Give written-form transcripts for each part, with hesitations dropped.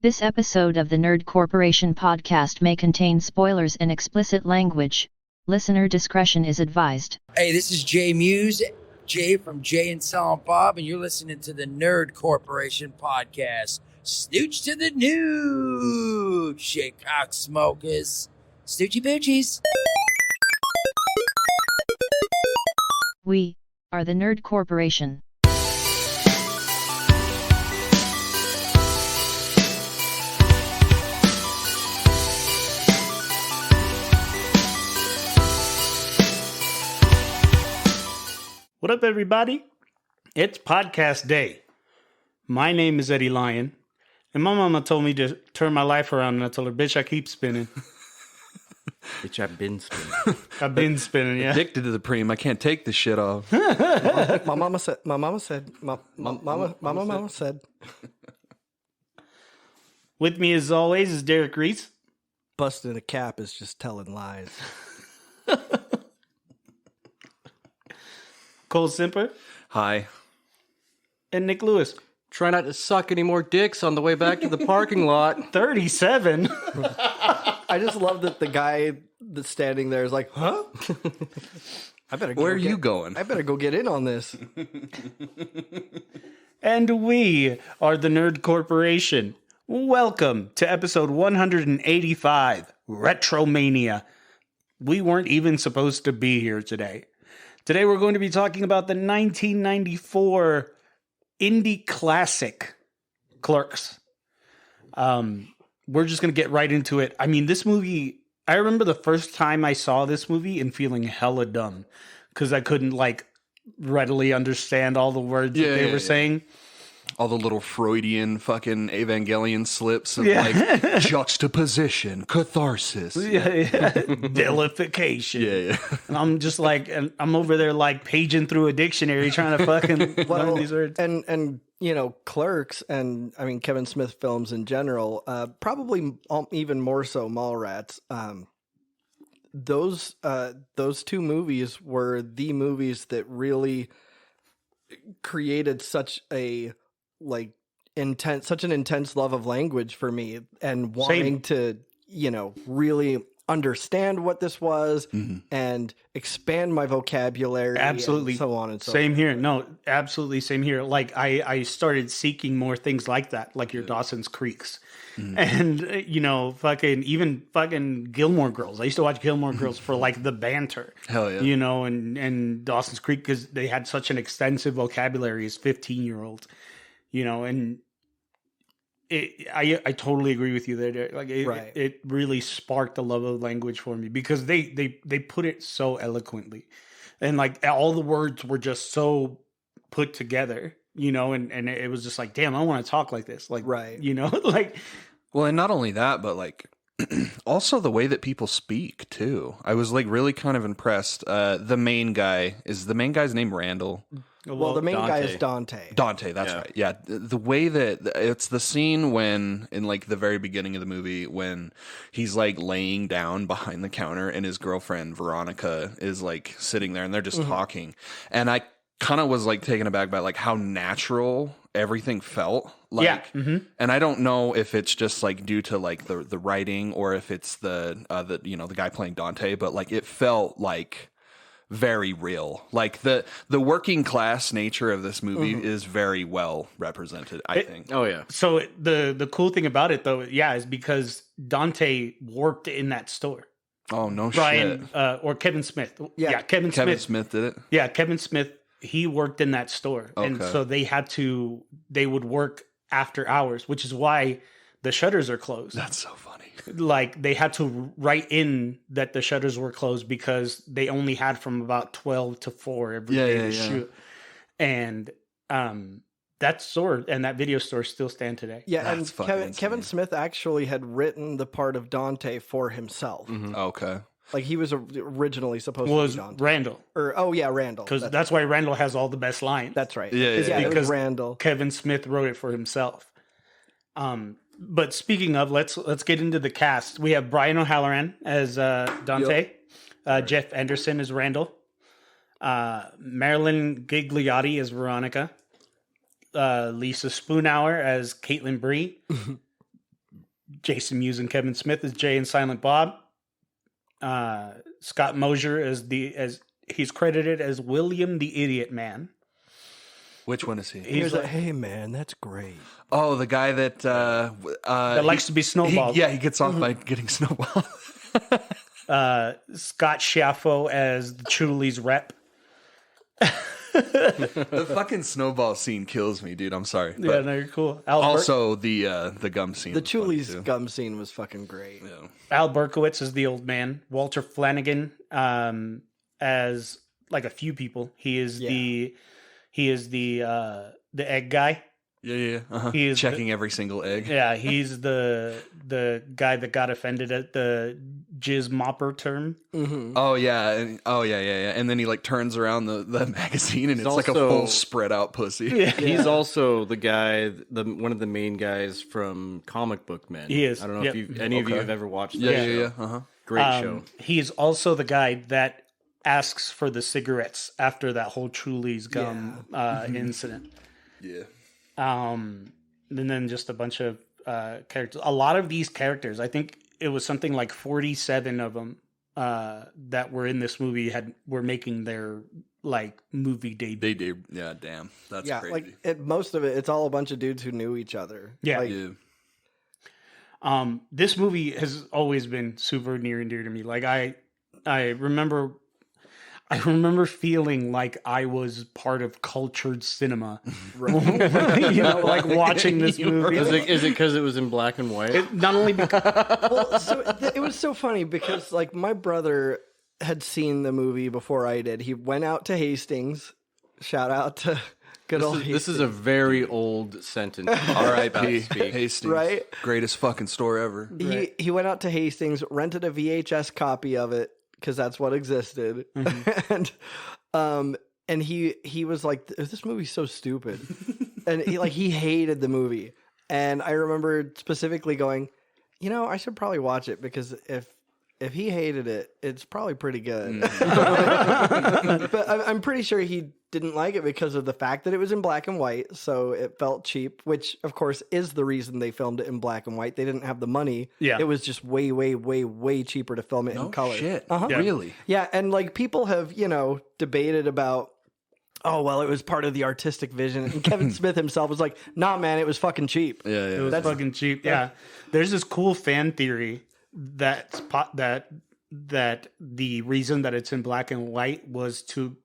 This episode of the Nerd Corporation podcast may contain spoilers and explicit language. Listener discretion is advised. Hey, this is Jay Muse, Jay from Jay and Silent Bob, and you're listening to the Nerd Corporation podcast. Snooch to the nooch, shake cock smokers, snoochie boochies. We are the Nerd Corporation. What up, everybody? It's podcast day. My name is Eddie Lyon, and my mama told me to turn my life around, and I told her, bitch, I keep spinning. Bitch, I've been spinning. I've been spinning, yeah. Addicted to the preem. I can't take this shit off. My mama said. With me, as always, is Derek Reese. Busting a cap is just telling lies. Cole Simper, Hi. and Nick Lewis. Try not to suck any more dicks on the way back to the parking lot. 37. I just love that the guy that's standing there is like, huh? I better. Where are you going? I better go get in on this. And we are the Nerd Corporation. Welcome to episode 185, Retromania. We weren't even supposed to be here today. Today we're going to be talking about the 1994 indie classic, Clerks. We're just going to get right into it. I mean, this movie, I remember the first time I saw this movie and feeling hella dumb because I couldn't, readily understand all the words that they were saying. All the little Freudian fucking Evangelion slips of juxtaposition, catharsis. Deification. Yeah. And I'm just and I'm over there paging through a dictionary trying to fucking learn these words. And you know, Clerks and I mean Kevin Smith films in general, probably even more so Mallrats. Those two movies were the movies that really created such an intense love of language for me and wanting to, really understand what this was and expand my vocabulary. Absolutely. And so on and so Same forth. here. No, absolutely same here. I started seeking more things like that, like your Dawson's Creeks. And, fucking Gilmore Girls. I used to watch Gilmore Girls for the banter. Hell yeah. And Dawson's Creek because they had such an extensive vocabulary as 15-year-olds, and I totally agree with you there. It really sparked a love of language for me because they put it so eloquently, and all the words were just so put together, and it was just damn, I want to talk like this, right. Well, and not only that, but also the way that people speak too. I was really kind of impressed. The main guy's name Randall. Well, the main guy is Dante. Dante, that's right. Yeah, the way that it's the scene when in the very beginning of the movie when he's laying down behind the counter and his girlfriend Veronica is sitting there and they're just talking, and I kind of was taken aback by how natural everything felt. And I don't know if it's just due to the writing or if it's the guy playing Dante, but it felt very real. The working class nature of this movie is very well represented, I think. Oh yeah. So the cool thing about it though, is because Dante worked in that store. Oh no Brian, shit. or Kevin Smith. Kevin Smith did it. Yeah, Kevin Smith. He worked in that store, and Okay. so they would work after hours, which is why the shutters are closed. That's so funny. They had to write in that the shutters were closed because they only had from about 12 to 4 every day to shoot. And that store and that video store still stand today. Yeah, That's and Kevin Smith actually had written the part of Dante for himself. Okay. He was originally supposed to Was be Dante. Randall. Randall. Because that's why Randall has all the best lines. That's right. Yeah, it was because Randall. Kevin Smith wrote it for himself. But speaking of, let's get into the cast. We have Brian O'Halloran as Dante, Jeff Anderson as Randall, Marilyn Gigliotti as Veronica, Lisa Spoonhour as Caitlin Bree, Jason Mewes and Kevin Smith as Jay and Silent Bob. Scott Mosier as he's credited as William the Idiot Man. Which one is he? He's like, hey man, that's great. Oh, the guy that That likes to be snowballed. He gets off by getting snowballed. Scott Schaffo as the Chuli's rep. The fucking snowball scene kills me, dude. I'm sorry. Yeah, But no, you're cool. also the gum scene. The was funny, Chuli's too. gum scene was fucking great. Yeah. Al Berkowitz is the old man. Walter Flanagan as like a few people. He is the egg guy. Yeah. Uh-huh. He is checking every single egg. Yeah, he's the guy that got offended at the jizz mopper term. Mm-hmm. Oh yeah, and then he like turns around the magazine and it's like a also- full spread out pussy. Yeah. He's also the guy, one of the main guys from Comic Book Men. He is. I don't know Yep. if any of you have ever watched that Yeah. show. Uh-huh. Great show. He is also the guy that asks for the cigarettes after that whole Chuli's gum incident. Yeah. And then just a bunch of characters. A lot of these characters, I think it was something like 47 of them that were in this movie were making their like movie debut. They did. Yeah, damn. That's crazy. like most of it's all a bunch of dudes who knew each other. Yeah. Like, Yeah. This movie has always been super near and dear to me. Like I remember feeling like I was part of cultured cinema. Like watching this movie. Is it because it was in black and white? Not only because well, so it was so funny because like my brother had seen the movie before I did. He went out to Hastings. Shout out to good old Hastings. This is a very old sentence. R.I.P. Speak. Hastings. Right? Greatest fucking store ever. He went out to Hastings, rented a VHS copy of it because that's what existed, and he was like, "This movie's so stupid," and he hated the movie. And I remember specifically going, I should probably watch it because if he hated it, it's probably pretty good. But I'm pretty sure he didn't like it because of the fact that it was in black and white, so it felt cheap, which of course is the reason they filmed it in black and white. They didn't have the money. Yeah. It was just way, way, way, way cheaper to film it in color. Shit. Uh-huh. Yeah. Really? Yeah, and like people have, debated about, oh, well, it was part of the artistic vision. And Kevin Smith himself was like, nah, man, it was fucking cheap. Yeah. it was fucking cheap. Yeah. There's this cool fan theory that the reason that it's in black and white was to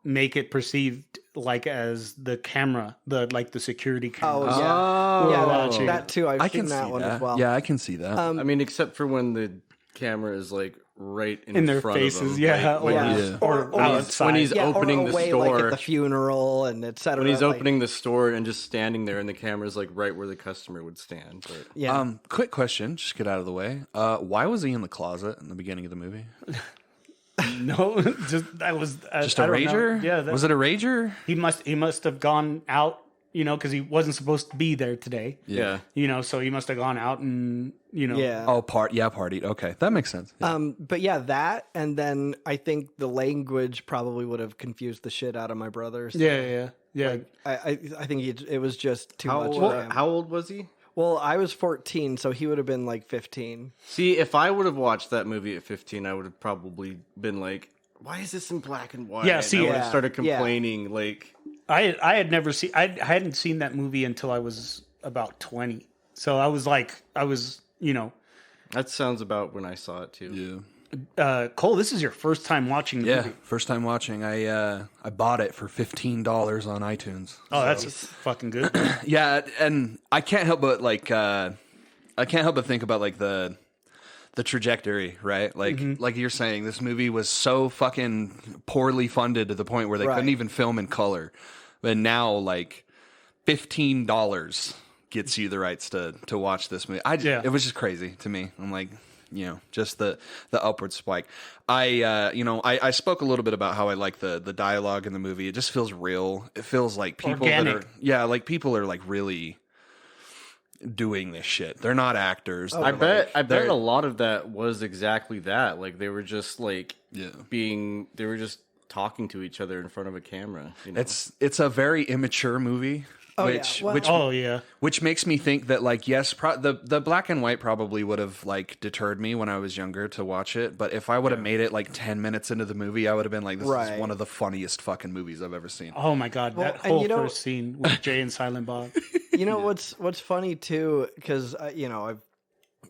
make it perceived like as the camera, the security camera. Oh, yeah. Yeah, watching. that too. I've I seen can that see one that. as well. Yeah, I can see that. I mean, except for when the camera is like right in their front faces, of them. yeah, Like, when or, he's- or outside. when he's Yeah, opening or the away, store. like at the funeral and et cetera. when he's like- opening the store and just standing there, and the camera's like right where the customer would stand. But yeah. Quick question, just get out of the way. Why was he in the closet in the beginning of the movie? No, just that was Just a rager? Yeah, Was it a rager? he must have gone out, because he wasn't supposed to be there today. yeah. So he must have gone out and yeah. Oh, partied. Okay, that makes sense. Yeah. But yeah, that, and then I think the language probably would have confused the shit out of my brothers. yeah. I think it was just too How much. old, for him. how old was he? Well, I was 14, so he would have been like 15. See, if I would have watched that movie at 15, I would have probably been like, "Why is this in black and white?" Yeah, see, I would yeah, have started yeah. complaining. Like, I had never seen. I hadn't seen that movie until I was about 20. So I was that sounds about when I saw it too. Yeah. Cole, this is your first time watching the Yeah, movie. first time watching. I bought it for $15 on iTunes. Oh, that's fucking good. Yeah, and I can't help but think about like the trajectory, right? Like like you're saying, this movie was so fucking poorly funded to the point where they Right. couldn't even film in color. But now like $15 gets you the rights to watch this movie. It was just crazy to me. I'm like, just the upward spike. I spoke a little bit about how I like the dialogue in the movie. It just feels real. It feels like people Organic. like people are like really doing this shit. They're not actors. I They're bet they're- a lot of that was exactly that. Like they were just like they were just talking to each other in front of a camera. It's a very immature movie. which Well, which Oh yeah. which makes me think that like yes, the black and white probably would have like deterred me when I was younger to watch it, but if I would have made it like 10 minutes into the movie, I would have been like, this Right. is one of the funniest fucking movies I've ever seen. Oh my god, Well, that and whole you know- first scene with Jay and Silent Bob. You know what's funny too, because I've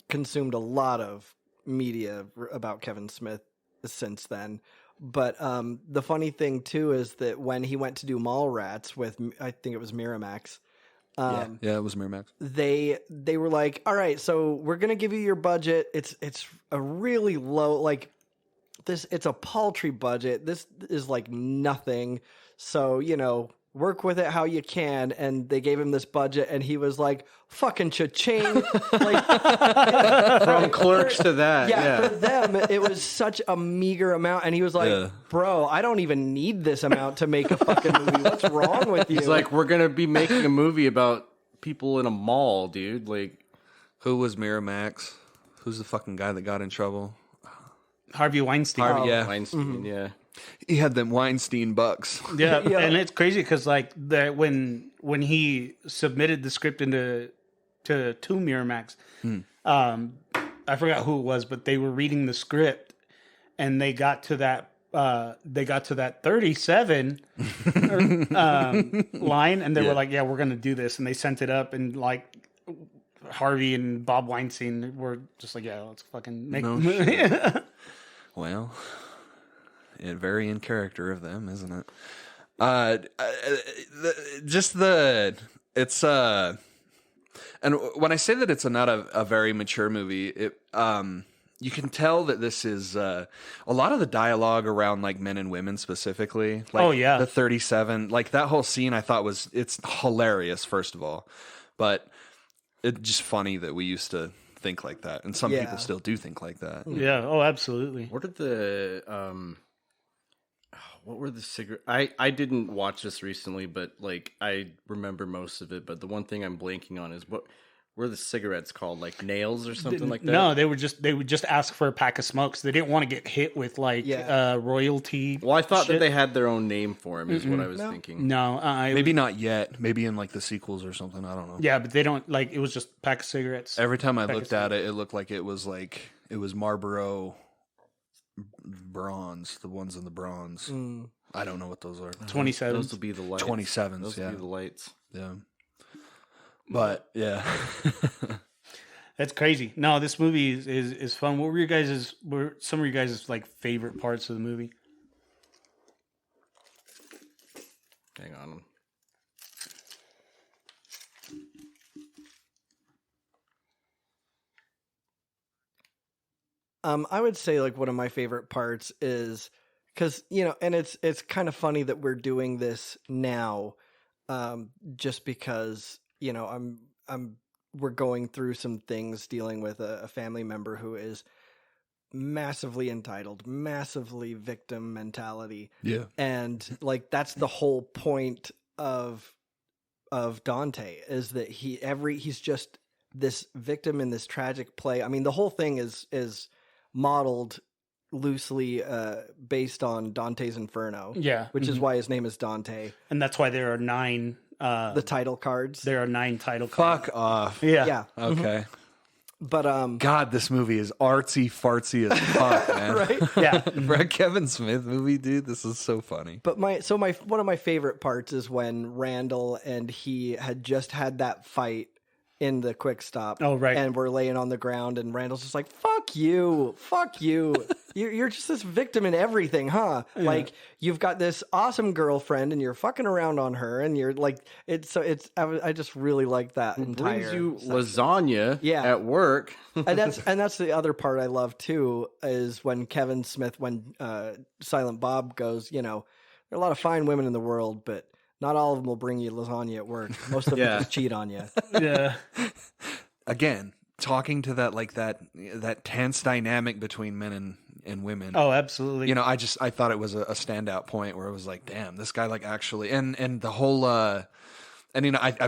consumed a lot of media about Kevin Smith since then. But the funny thing too is that when he went to do Mallrats with, I think it was Miramax, Yeah, it was Miramax. they were like, all right, so we're gonna give you your budget. It's a really low, like this. It's a paltry budget. This is like nothing. So work with it how you can. And they gave him this budget, and he was like, fucking cha-ching. Like, From Clerks to that. yeah, for them, it was such a meager amount. And he was like, Yeah. bro, I don't even need this amount to make a fucking movie. What's wrong with you? He's like, we're gonna be making a movie about people in a mall, dude. Like, Who was Miramax? Who's the fucking guy that got in trouble? Harvey Weinstein. Harvey, yeah. Weinstein, yeah. He had them Weinstein bucks. Yeah, Yeah. and it's crazy because like when he submitted the script to Miramax, I forgot who it was, but they were reading the script and they got to that 37 line, and they were like, "Yeah, we're gonna do this," and they sent it up, and like Harvey and Bob Weinstein were just like, "Yeah, let's fucking make." No shit. Well, very in character of them, isn't it? And when I say that it's not a very mature movie, you can tell that this is a lot of the dialogue around like men and women specifically. Like, Oh, yeah. the 37, like that whole scene, I thought it's hilarious. First of all, but it's just funny that we used to think like that, and some Yeah. people still do think like that. Yeah. Oh, absolutely. What did the what were the cigarette? I didn't watch this recently, but like I remember most of it. But the one thing I'm blanking on is what were the cigarettes called? Like nails or something like that? No, they would just ask for a pack of smokes. They didn't want to get hit with like royalty. Well, I thought shit. that they had their own name for him. Is what I was thinking. No, Maybe not yet. Maybe in like the sequels or something. I don't know. Yeah, but they don't like. It was just a pack of cigarettes. Every time I looked at it, it looked like it was Marlboro bronze, the ones in the bronze. I don't know what those are. 27. Those will be the lights. 27s, Those yeah. will be the lights. Yeah. But yeah. That's crazy. No, this movie is fun. What were some of your guys' like favorite parts of the movie? Hang on. I would say like one of my favorite parts is because and it's kind of funny that we're doing this now, just because we're going through some things dealing with a family member who is massively entitled, massively victim mentality, Yeah. and like that's the whole point of Dante is that he's just this victim in this tragic play. I mean, the whole thing is modeled loosely based on Dante's Inferno. Yeah, Which is why his name is Dante. and that's why there are 9. The title cards. There are 9 title cards. Fuck off. Yeah. Yeah. Okay. But God, this movie is artsy fartsy as fuck, man. right? Yeah. For a Kevin Smith movie, dude, this is so funny. But my one of my favorite parts is when Randall and he had just had that fight in the quick stop. Oh, right. And we're laying on the ground and Randall's just like, fuck you. You're just this victim in everything, huh? Yeah. Like you've got this awesome girlfriend and you're fucking around on her and you're like, I just really like that entire Brings you section. lasagna at work. and that's the other part I love too, is when Kevin Smith, when Silent Bob goes, there are a lot of fine women in the world, but not all of them will bring you lasagna at work. Most of them just cheat on you. Yeah. Again, talking to that tense dynamic between men and women. Oh, absolutely. I thought it was a standout point where it was like, damn, this guy like actually, and the whole, I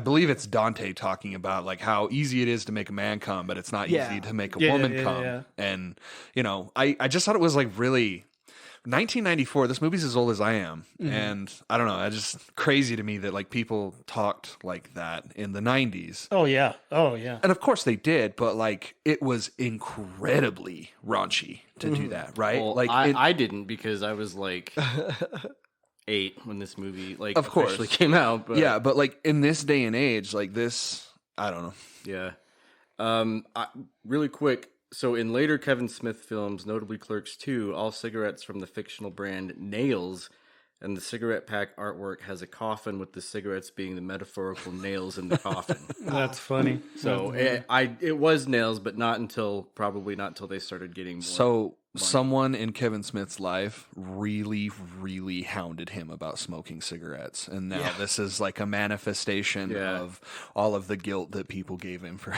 believe it's Dante talking about like how easy it is to make a man come, but it's not easy to make a woman come. Yeah. And, I just thought it was like really 1994. This movie's as old as I am, and I don't know. It's just crazy to me that like people talked like that in the 90s. Oh yeah. And of course they did, but like it was incredibly raunchy to do that, right? Well, like I didn't because I was like 8 when this movie like Of course. officially came out. But yeah, but like in this day and age, like this, I don't know. yeah. Really quick. So in later Kevin Smith films, notably Clerks 2, all cigarettes from the fictional brand Nails, and the cigarette pack artwork has a coffin with the cigarettes being the metaphorical nails in the coffin. That's funny. So it was nails, but probably not until they started getting more. So someone in Kevin Smith's life really, really hounded him about smoking cigarettes, and now this is like a manifestation of all of the guilt that people gave him for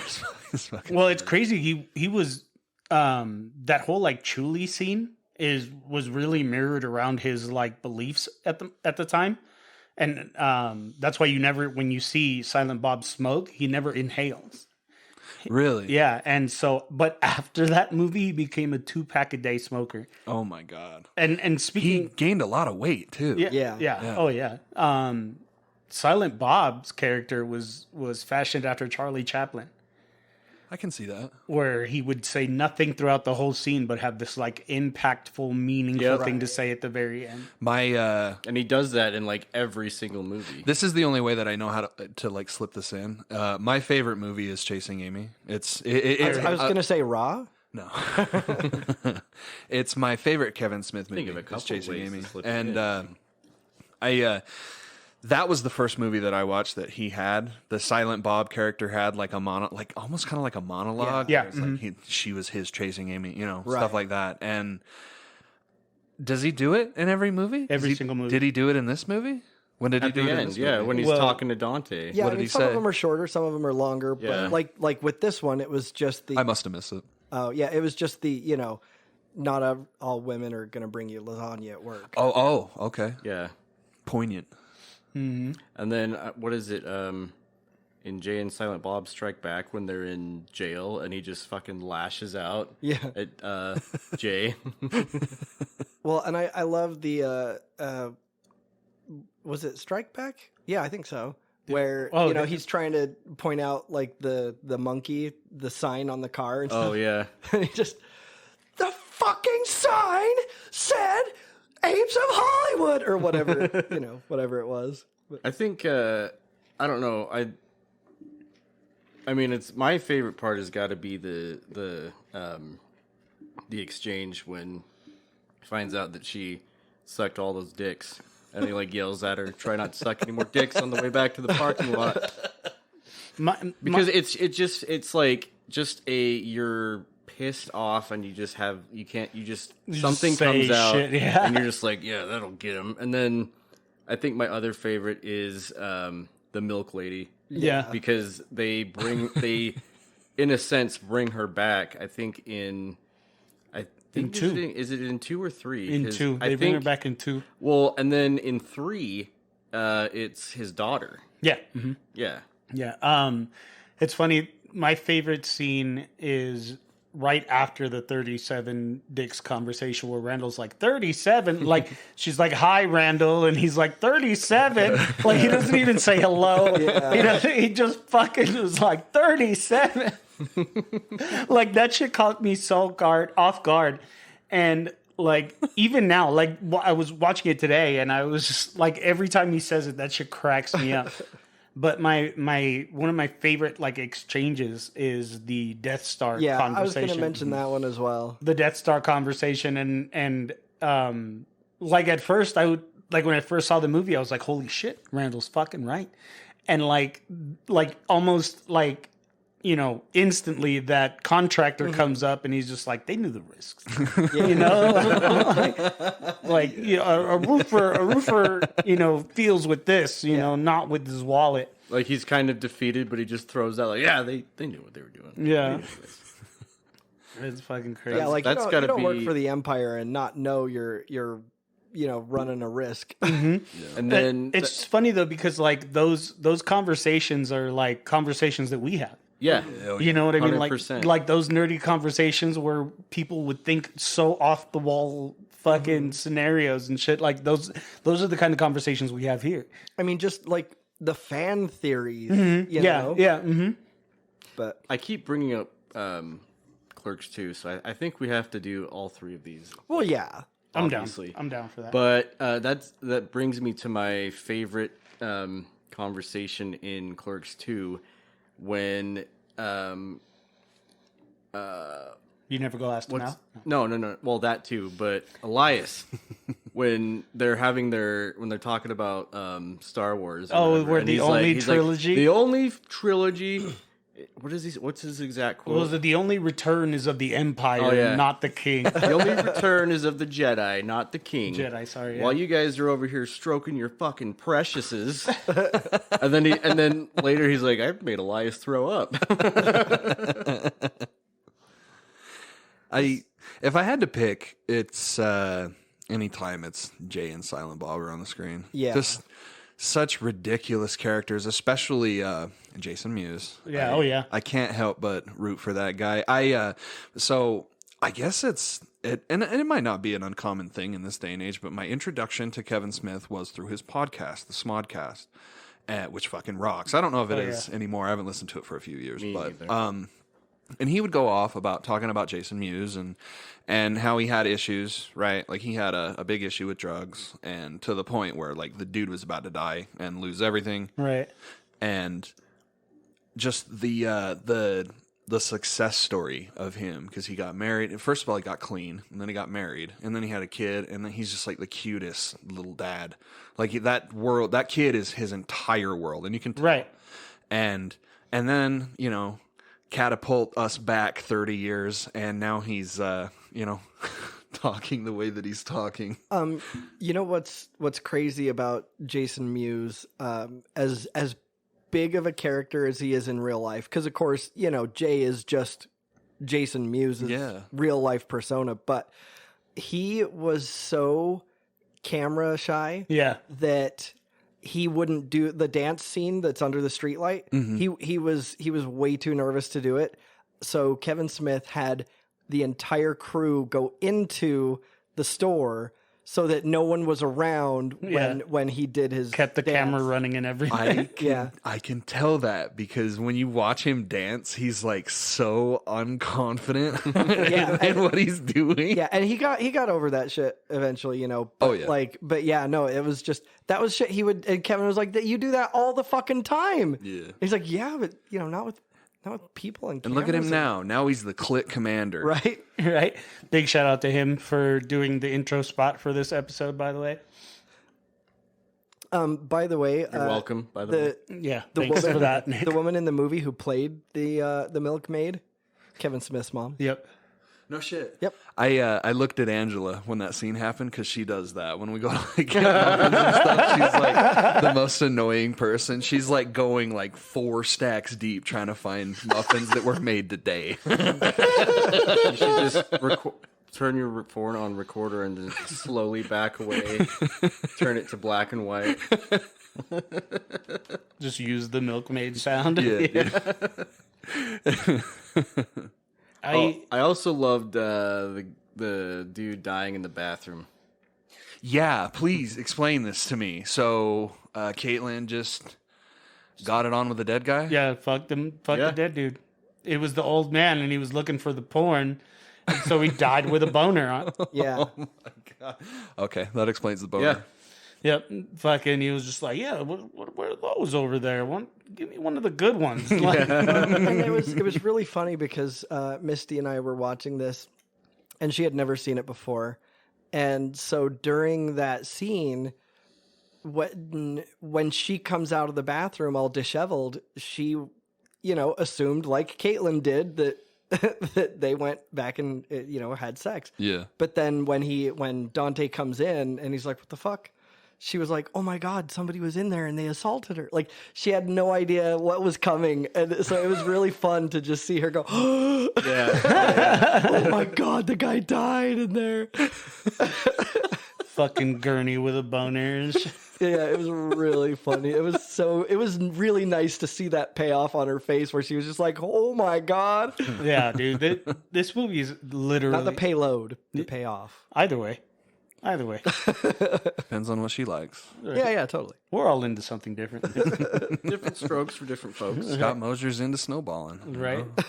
smoking. Well, it's crazy. He was that whole like Chuli scene was really mirrored around his like beliefs at the time, and that's why when you see Silent Bob smoke, he never inhales. Really? Yeah, and so, but after that movie, he became a 2-pack a day smoker. Oh my God! And He speaking, gained a lot of weight too. yeah. Oh yeah. Silent Bob's character was fashioned after Charlie Chaplin, I can see that. where he would say nothing throughout the whole scene, but have this like impactful, meaningful thing to say at the very end. And he does that in like every single movie. This is the only way that I know how to like slip this in. My favorite movie is Chasing Amy. I was going to say Raw. No, it's my favorite Kevin Smith movie. Think of a couple is Chasing ways Amy, to slip it and that was the first movie that I watched that he had. The Silent Bob character had like almost kind of like a monologue. Yeah. Where it's like she was his chasing Amy, stuff like that. And does he do it in every movie? Every single movie. Did he do it in this movie? When did he At do the it in end, this yeah, movie? when he's talking to Dante. Yeah, What did he some say? of them are shorter, some of them are longer. Yeah. But like with this one, it was just the. I must have missed it. Oh yeah, it was just the not all women are going to bring you lasagna at work. Oh, okay. Yeah. Poignant. And then what is it? In Jay and Silent Bob Strike Back, when they're in jail and he just fucking lashes out at Jay. Well, and I love the was it Strike Back? Yeah, I think so. Where he's trying to point out like the monkey, the sign on the car. And stuff. Oh yeah. And he just the fucking sign said Apes of Hollywood or whatever, whatever it was. But. I think I don't know. I mean, it's my favorite part has got to be the exchange when he finds out that she sucked all those dicks, and he like yells at her, "Try not to suck any more dicks" on the way back to the parking lot. Because it's like you're pissed off and something say comes out shit, yeah. and you're just like, yeah, that'll get him. And then I think my other favorite is the milk lady. Yeah. Because they in a sense bring her back. I think in 2. Is it in 2 or 3? In 2. They bring her back in 2. Well, and then in 3, it's his daughter. Yeah. Yeah. Yeah. It's funny. My favorite scene is right after the 37 dicks conversation where Randall's like 37, like she's like, "Hi, Randall," and he's like 37, like he doesn't even say hello. Yeah. He just fucking was like 37. Like that shit caught me so off guard, and like even now, like I was watching it today, and I was just like every time he says it, that shit cracks me up. But my one of my favorite like exchanges is the Death Star conversation. I was going to mention that one as well. The Death Star conversation and like at first I would like when I first saw the movie I was like, holy shit, Randall's fucking right. And like almost like instantly that contractor comes up and he's just like, they knew the risks. A roofer, deals with this, not with his wallet. Like he's kind of defeated, but he just throws out like, yeah, they knew what they were doing. Yeah. It's fucking crazy. Yeah, like that's you don't work for the Empire and not know you're running a risk. And then it's funny though, because like those conversations are like conversations that we have. Yeah. You know what I mean? 100%. Like those nerdy conversations where people would think so off the wall fucking scenarios and shit. Like those are the kind of conversations we have here. I mean, just like the fan theories, you know? Yeah. Mm-hmm. But I keep bringing up Clerks 2, so I think we have to do all three of these. well, yeah. Obviously. I'm down for that. But that brings me to my favorite conversation in Clerks 2 when You never go ask them out? no. Well, that too, but Elias when they're talking about Star Wars. Oh, we're the only trilogy? the only trilogy. What is he? What's his exact quote? Was it the only return is of the Empire, not the King? The only return is of the Jedi, not the King. Jedi, sorry. While you guys are over here stroking your fucking preciouses, and then later he's like, "I made Elias throw up." If I had to pick, it's anytime it's Jay and Silent Bob are on the screen. Yeah. Just such ridiculous characters, especially Jason Mewes. Yeah, I can't help but root for that guy. So I guess and it might not be an uncommon thing in this day and age, but my introduction to Kevin Smith was through his podcast, the Smodcast, which fucking rocks. I don't know if it is anymore. I haven't listened to it for a few years, and he would go off talking about Jason Mewes and how he had issues, right? Like he had a big issue with drugs, and to the point where like the dude was about to die and lose everything, right? And just the success story of him, because he got married. First of all, he got clean, and then he got married, and then he had a kid, and then he's just like the cutest little dad. Like that kid is his entire world, and you can tell. Right. And then catapult us back 30 years, and now he's talking the way that he's talking. You know what's crazy about Jason Mewes, as big of a character as he is in real life, because of course Jay is just Jason Mewes' real life persona, but he was so camera shy that he wouldn't do the dance scene that's under the streetlight. Mm-hmm. He was way too nervous to do it. So Kevin Smith had the entire crew go into the store so that no one was around when he did his kept the dance. camera running and everything. I can tell that, because when you watch him dance, he's like so unconfident in what he's doing. Yeah, and he got over that shit eventually, But, it was just that was shit he would. And Kevin was like, "You do that all the fucking time." Yeah, he's like, "Yeah, but not with people and look at him now. Now he's the clique commander, right?" Right. Big shout out to him for doing the intro spot for this episode, by the way. By the way, you're welcome. By the way, thanks for that, Nick. The woman in the movie who played the milkmaid, Kevin Smith's mom. Yep. No shit. Yep. I looked at Angela when that scene happened, because she does that when we go to like get muffins and stuff. She's like the most annoying person. She's like going like 4 stacks deep trying to find muffins that were made today. You should just turn your phone on recorder and then slowly back away. Turn it to black and white. Just use the milkmaid sound. I also loved the dude dying in the bathroom. Yeah, please explain this to me. So Caitlin just got it on with the dead guy? Yeah, fuck the dead dude. It was the old man, and he was looking for the porn, and so he died with a boner on. Yeah. Oh my god. Okay, that explains the boner. Yep. Fucking, he was just like, what are those over there? Give me one of the good ones. And it was really funny because Misty and I were watching this, and she had never seen it before. And so during that scene, when she comes out of the bathroom all disheveled, she, assumed, like Caitlin did, that that they went back and had sex. Yeah. But then when Dante comes in and he's like, "What the fuck?" She was like, "Oh my god, somebody was in there and they assaulted her." Like, she had no idea what was coming, and so it was really fun to just see her go, "Oh my god, the guy died in there." Fucking gurney with a boner. Yeah, it was really funny. It was really nice to see that payoff on her face where she was just like, "Oh my god." Yeah, dude. This movie is literally not the payload, the payoff. Either way. Either way, Depends on what she likes. Yeah, totally. we're all into something different, Different strokes for different folks. Scott Mosier's into snowballing. you right? know?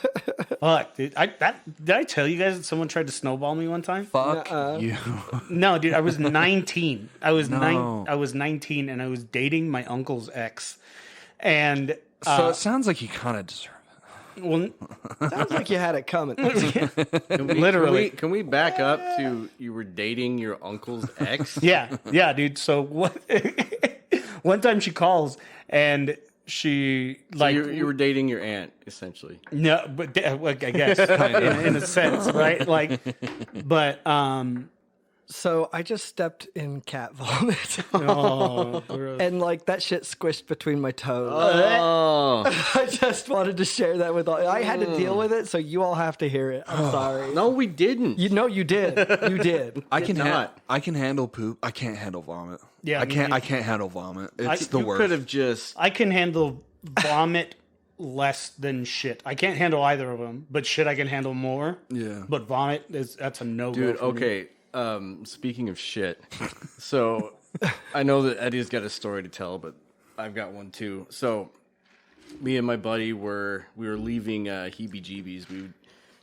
Fuck, dude. Did I tell you guys that someone tried to snowball me one time? Fuck you. No, dude. I was 19. I was No. I was 19, and I was dating my uncle's ex, and So it sounds like you kind of deserve it. well, Sounds like you had it coming. literally. Can we back up to you were dating your uncle's ex? Yeah, dude. So what? One time she calls and she So like you were dating your aunt, essentially. no, but like, I guess in a sense, right? Like, but So I just stepped in cat vomit. oh, gross. And like that shit squished between my toes. Oh. I just wanted to share that with all. I had to deal with it, so you all have to hear it. I'm sorry. No, we didn't. You know you did. You did. I can not. I can handle poop. I can't handle vomit. Yeah, I can't. me I can't handle vomit. It's the you worst. could have just. I can handle vomit less than shit. I can't handle either of them, but shit I can handle more. Yeah. But vomit that's a no go. Dude, okay. Speaking of shit, so I know that Eddie's got a story to tell, but I've got one too. So me and my buddy were leaving Heebie-Jeebies.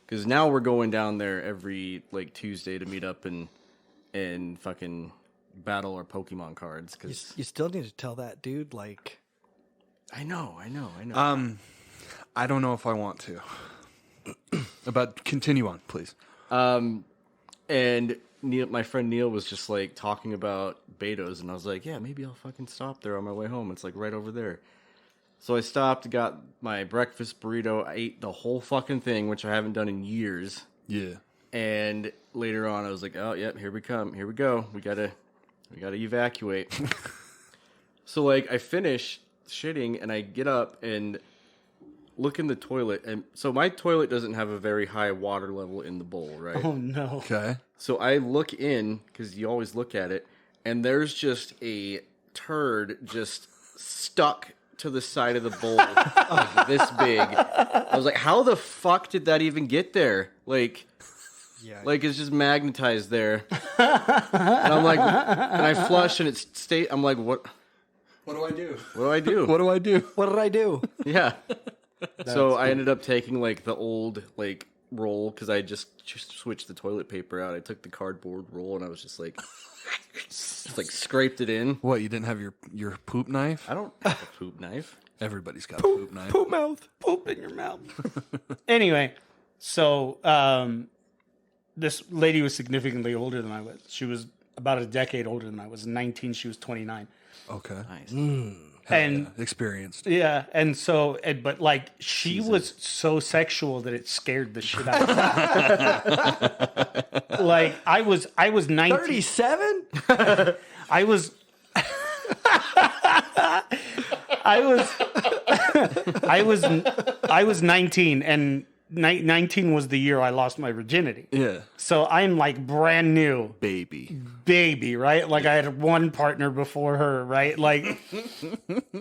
Because now we're going down there every like Tuesday to meet up and fucking battle our Pokemon cards. Because You still need to tell that dude. Like, I know. I don't know if I want to. But continue on, please. And Neil, my friend Neil was just like talking about Beto's, and I was like, yeah, maybe I'll fucking stop there on my way home. It's like right over there. So I stopped, got my breakfast burrito. I ate the whole fucking thing, which I haven't done in years. Yeah. And later on, I was like, oh, yep, here we come. Here we go. We gotta evacuate. So like I finish shitting and I get up and look in the toilet, and so my toilet doesn't have a very high water level in the bowl, right? Oh no. Okay. So I look in, because you always look at it, and there's just a turd just stuck to the side of the bowl, like this big. I was like, how the fuck did that even get there? Like it's just magnetized there. And I'm like, and I flush, and it's I'm like, what? What do I do? What do I do? What do I do? what did I do? Yeah. So I ended up taking like the old like roll, because I just switched the toilet paper out. I took the cardboard roll and I was just like scraped it in. What, you didn't have your poop knife? I don't have a poop knife. Everybody's got a poop knife. Poop mouth. Poop in your mouth. Anyway, so this lady was significantly older than I was. She was about a decade older than I was. 19, she was 29. Okay. Nice. And Experienced. yeah, and so, but like she was so sexual that it scared the shit out of me. Like I was 19. 37? I was I was 19, and 19 was the year I lost my virginity. Yeah. So I'm like brand new Baby. right? Like I had one partner before her, right? Like,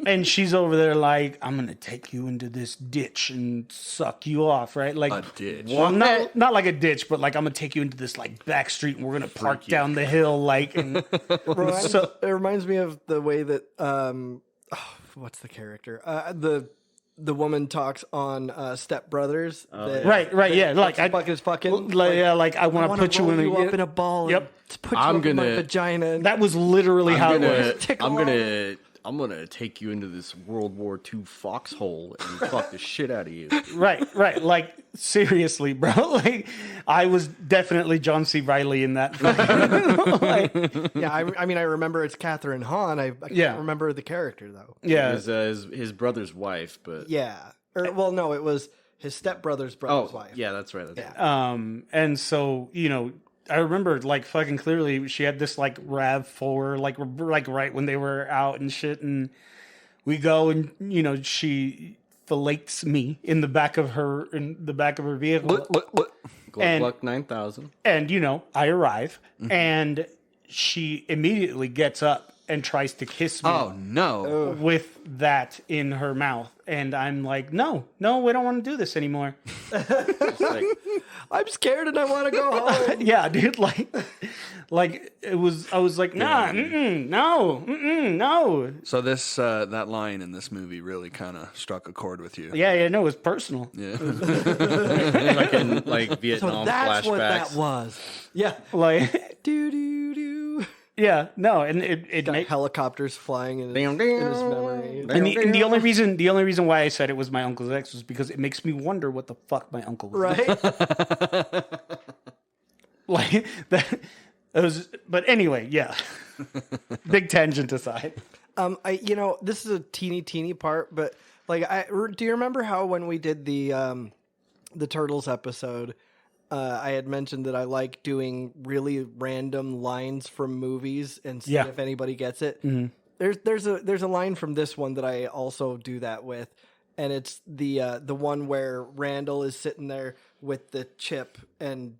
and she's over there like, I'm gonna take you into this ditch and suck you off, right? Like A ditch. Well, not like a ditch, but like I'm gonna take you into this like back street and we're gonna park down the hill, like. And It reminds me of the way that what's the character? The woman talks on Step Brothers. right, yeah. Like I fuck is fucking. like I want to put you roll in up in a ball. Yep. And put you up in my vagina. And That was literally how it was. I'm gonna take you into this World War II foxhole and fuck the shit out of you. Right. Like seriously, bro. Like I was definitely John C. Reilly in that. yeah, I mean, I remember it's Catherine Hahn. I can't remember the character though. Yeah, It was his brother's wife, but Yeah. Well, no, it was his stepbrother's brother's wife. yeah, that's right. and so I remember like fucking clearly she had this like RAV4 like right when they were out and shit, and we go and she fillets me in the back of her vehicle. Gluck 9000. And I arrive and she immediately gets up and tries to kiss me. Oh no! With that in her mouth, and I'm like, no, we don't want to do this anymore. Like, I'm scared and I want to go home. Yeah, dude, like it was. I was like, nah, no. So this that line in this movie really kind of struck a chord with you. Yeah, no, it was personal. Yeah. fucking like So Vietnam that's flashbacks. what that was. Yeah. Like, Do do do. yeah, no, and it Got made. helicopters flying in his Ding, ding. memory. And the only reason why I said it was my uncle's ex was because it makes me wonder what the fuck my uncle was doing. Right? Like that. It was, but anyway, yeah. Big tangent aside. This is a teeny part, but like, do you remember how when we did the Turtles episode, I had mentioned that I like doing really random lines from movies and see Yeah. if anybody gets it. Mm-hmm. There's a line from this one that I also do that with, and it's the one where Randall is sitting there with the chip and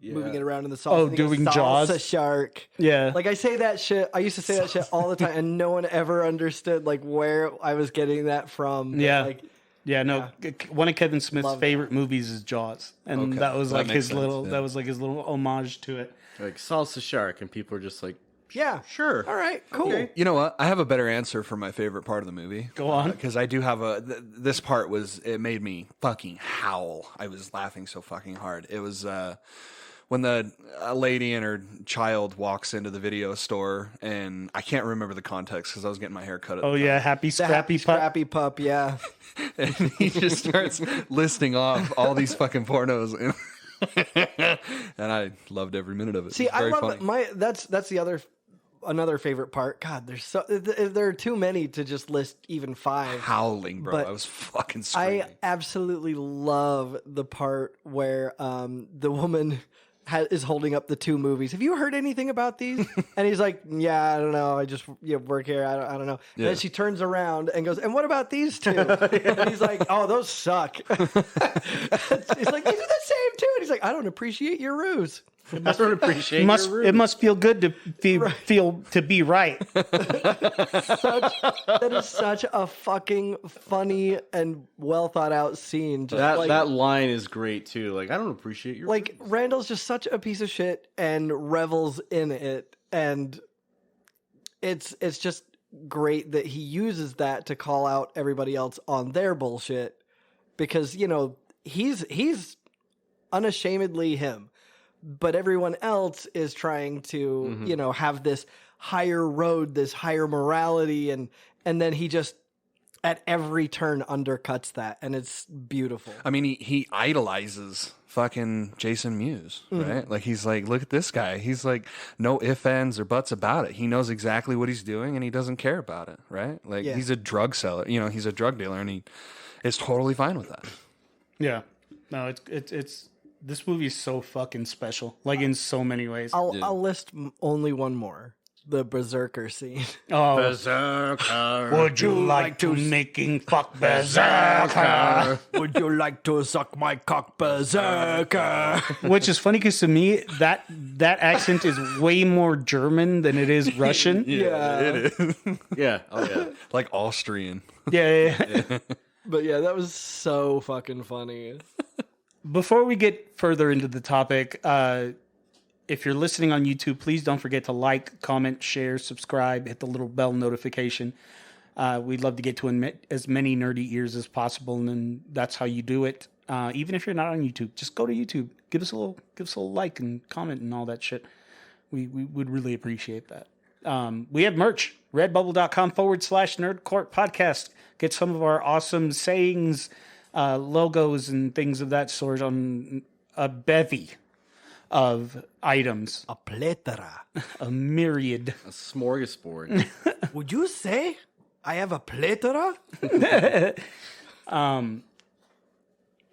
moving it around in the sauce. Oh, and he goes, doing Jaws? Salsa shark. Yeah. Like I say that shit. I used to say that shit all the time, and no one ever understood like where I was getting that from. Yeah. Like, Yeah, no. One of Kevin Smith's Love favorite movies is Jaws, and Okay. that was That like makes his sense, little. yeah. That was like his little homage to it. Like salsa shark, and people are just like, yeah, sure. all right, cool. Okay. You know what? I have a better answer for my favorite part of the movie. Go on. Because I do have this part it made me fucking howl. I was laughing so fucking hard. It was when a lady and her child walks into the video store, and I can't remember the context because I was getting my hair cut. At Oh the yeah, Happy Scrappy Pup. Scrappy pup, yeah. and he just starts listing off all these fucking pornos, and I loved every minute of it. See, It's I very love funny. it. That's the another favorite part. God, there are too many to just list even 5. Howling, bro. But I was fucking screaming. I absolutely love the part where the woman is holding up the 2 movies. Have you heard anything about these? And he's like, yeah, I don't know. I just work here. I don't know. And Yeah. then she turns around and goes, and what about these 2? And he's like, oh, those suck. He's like, these are the same too. And he's like, I don't appreciate your ruse. I don't appreciate It must feel good to feel to be right. That is such a fucking funny and well thought out scene. Just that line is great too. Like, I don't appreciate your like Randall's just such a piece of shit and revels in it, and it's just great that he uses that to call out everybody else on their bullshit, because he's unashamedly him, but everyone else is trying to have this higher road, this higher morality, and then he just at every turn undercuts that, and it's beautiful. I mean, he idolizes fucking Jason Mewes, right? Like, he's like, look at this guy. He's like, no ifs, ands, or buts about it. He knows exactly what he's doing, and he doesn't care about it, right? Like, he's a drug seller. He's a drug dealer, and he is totally fine with that. Yeah. No, it's this movie is so fucking special, like in so many ways. I'll list only one more. The Berserker scene. Oh, Berserker. would you like to making fuck Berserker? Would you like to suck my cock, Berserker? Which is funny because to me that accent is way more German than it is Russian. Yeah. It is. Yeah. Oh yeah. Like Austrian. Yeah. But yeah, that was so fucking funny. Before we get further into the topic, if you're listening on YouTube, please don't forget to like, comment, share, subscribe, hit the little bell notification. We'd love to get to as many nerdy ears as possible, and that's how you do it. Even if you're not on YouTube, just go to YouTube, give us a little like and comment and all that shit. We would really appreciate that. We have merch, redbubble.com/nerdcourt podcast. Get some of our awesome sayings, logos, and things of that sort on a bevy of items, A plethora. a myriad. A smorgasbord. Would you say I have a plethora?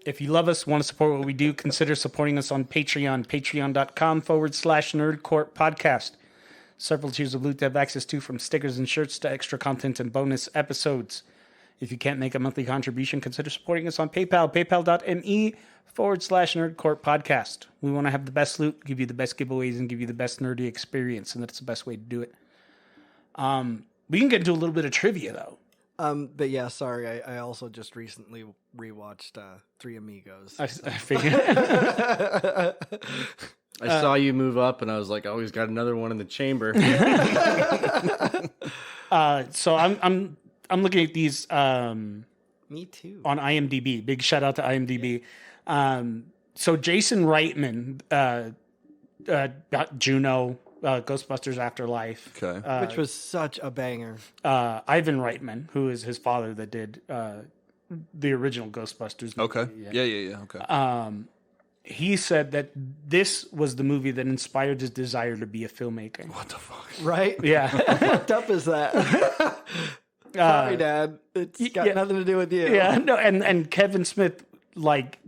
If you love us, want to support what we do, consider supporting us on Patreon, patreon.com/nerdcourt podcast. Several tiers of loot to have access to, from stickers and shirts to extra content and bonus episodes. If you can't make a monthly contribution, consider supporting us on PayPal, paypal.me/nerdcorp podcast. We want to have the best loot, give you the best giveaways, and give you the best nerdy experience, and that's the best way to do it. We can get into a little bit of trivia, though. But yeah, sorry, I also just recently rewatched Three Amigos. I figured. I saw you move up, and I was like, "Oh, he's got another one in the chamber." So I'm looking at these. Me too. On IMDb. Big shout out to IMDb. So Jason Reitman got Juno, Ghostbusters Afterlife. Okay. Which was such a banger. Ivan Reitman, who is his father that did the original Ghostbusters movie. Okay. Yeah. Okay. He said that this was the movie that inspired his desire to be a filmmaker. What the fuck? Right? Yeah. What up is that? Sorry, Dad. It's got nothing to do with you. Yeah, no, and Kevin Smith like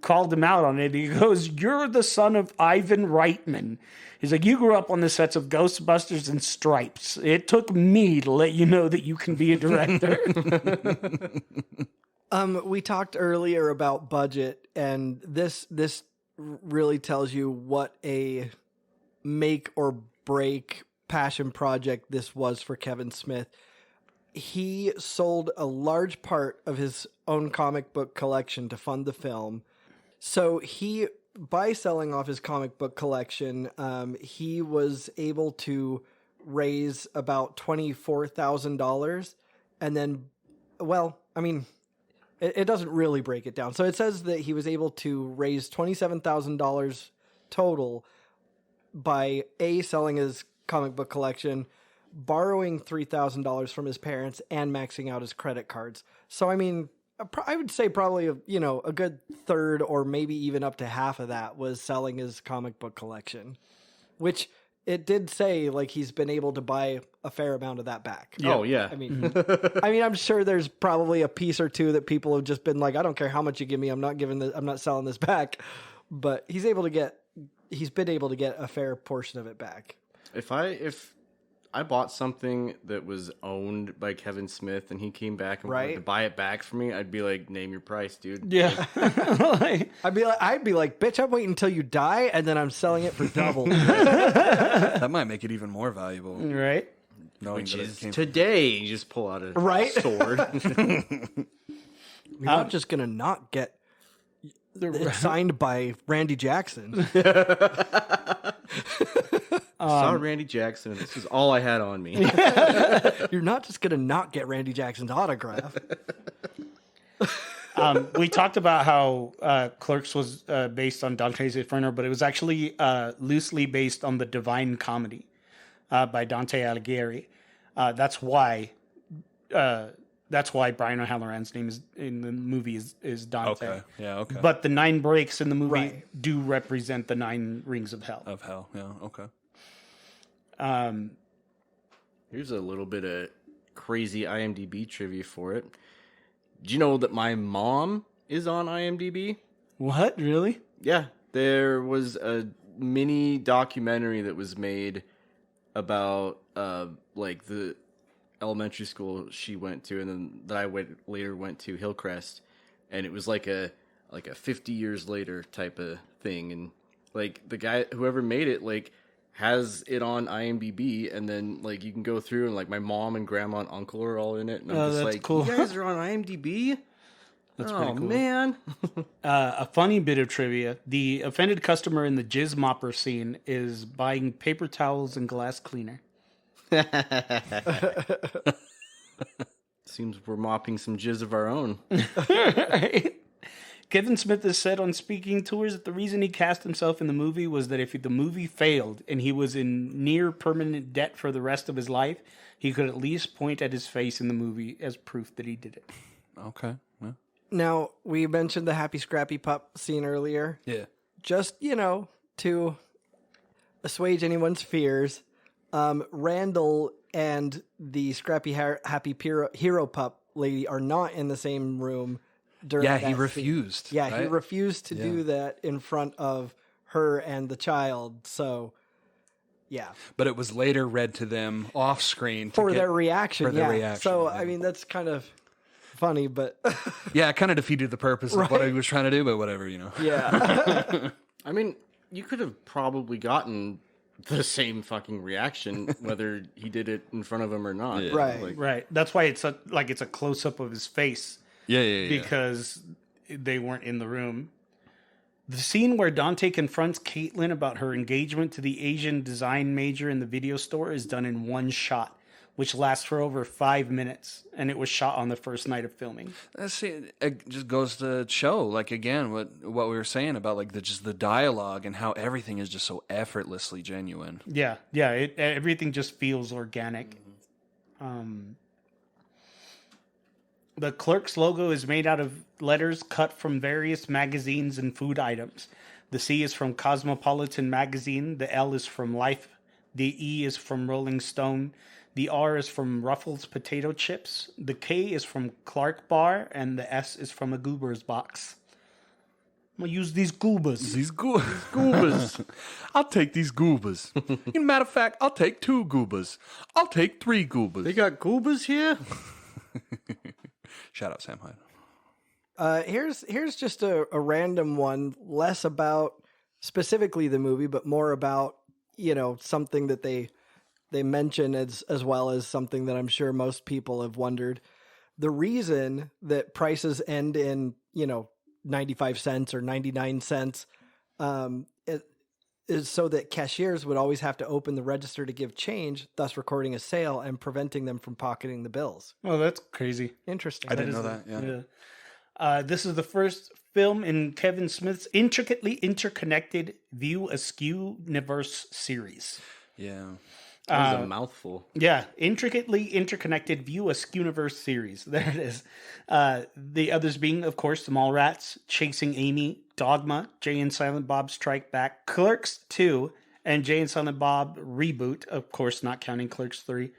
called him out on it. He goes, "You're the son of Ivan Reitman." He's like, "You grew up on the sets of Ghostbusters and Stripes. It took me to let you know that you can be a director." We talked earlier about budget, and this really tells you what a make or break passion project this was for Kevin Smith. He sold a large part of his own comic book collection to fund the film. So by selling off his comic book collection, he was able to raise about $24,000. And then, it doesn't really break it down. So it says that he was able to raise $27,000 total by selling his comic book collection, borrowing $3,000 from his parents, and maxing out his credit cards. So, I would say probably, a good third or maybe even up to half of that was selling his comic book collection, which it did say like he's been able to buy a fair amount of that back. Yeah. Oh yeah. I'm sure there's probably a piece or two that people have just been like, I don't care how much you give me, I'm not selling this back. But he's been able to get a fair portion of it back. If I bought something that was owned by Kevin Smith and he came back and wanted to buy it back for me, I'd be like, "Name your price, dude." Yeah. I'd be like, "Bitch, I'm waiting until you die and then I'm selling it for double." That might make it even more valuable. Right? Knowing Which that is it came today, you just pull out a sword. You're not just gonna not get it signed by Randy Jackson. I saw Randy Jackson, and this is all I had on me. You're not just gonna not get Randy Jackson's autograph. We talked about how Clerks was based on Dante's Inferno, but it was actually loosely based on the Divine Comedy by Dante Alighieri. That's why Brian O'Halloran's name is in the movie is Dante. Okay. Yeah. Okay. But the 9 breaks in the movie do represent the 9 rings of hell. Of hell. Yeah. Okay. Here's a little bit of crazy IMDb trivia for it. Do you know that my mom is on IMDb? What? Really? Yeah. There was a mini documentary that was made about like the elementary school she went to, and then that I later went to, Hillcrest, and it was like a 50 years later type of thing, and like the guy whoever made it like has it on IMDb, and then like you can go through and like my mom and grandma and uncle are all in it, and I'm just that's like, cool. You guys are on IMDb? That's pretty cool. Man. A funny bit of trivia: the offended customer in the jizz mopper scene is buying paper towels and glass cleaner. Seems we're mopping some jizz of our own. Right? Kevin Smith has said on speaking tours that the reason he cast himself in the movie was that if the movie failed and he was in near permanent debt for the rest of his life, he could at least point at his face in the movie as proof that he did it. Okay. Yeah. Now, we mentioned the Happy Scrappy Pup scene earlier. Yeah. Just, to assuage anyone's fears, Randall and the Scrappy Happy Hero Pup lady are not in the same room during Yeah, that he scene. refused. Yeah, right? he refused to do that in front of her and the child. So, yeah. But it was later read to them off screen For their reaction. for their reaction, So, yeah. I mean, that's kind of... funny, but Yeah, it kind of defeated the purpose of what he was trying to do, but whatever, yeah. I mean, you could have probably gotten the same fucking reaction whether he did it in front of him or not. Yeah. Right. Like, Right. That's why it's a close up of his face Yeah. because they weren't in the room. The scene where Dante confronts Caitlin about her engagement to the Asian design major in the video store is done in one shot, which lasts for over 5 minutes, and it was shot on the first night of filming. See, it just goes to show, like, again, what we were saying about, like, just the dialogue and how everything is just so effortlessly genuine. Yeah, everything just feels organic. The Clerks logo is made out of letters cut from various magazines and food items. The C is from Cosmopolitan magazine, the L is from Life, the E is from Rolling Stone, the R is from Ruffles potato chips, the K is from Clark Bar, and the S is from a Goober's box. I'm gonna use these goobers. These goobers. I'll take these goobers. As a matter of fact, I'll take 2 goobers. I'll take 3 goobers. they got goobers here? Shout out Sam Hyde. Here's just a random one, less about specifically the movie, but more about, something that they mention as well as something that I'm sure most people have wondered. The reason that prices end in, 95 cents or 99 cents is so that cashiers would always have to open the register to give change, thus recording a sale and preventing them from pocketing the bills. Oh, that's crazy. Interesting. I didn't know that. Yeah. This is the first film in Kevin Smith's intricately interconnected View Askew universe series. Yeah. That was a mouthful. Yeah, intricately interconnected View Askew universe series. There it is. The others being, of course, the Mallrats, Chasing Amy, Dogma, Jay and Silent Bob Strike Back, Clerks 2, and Jay and Silent Bob Reboot, of course, not counting Clerks 3.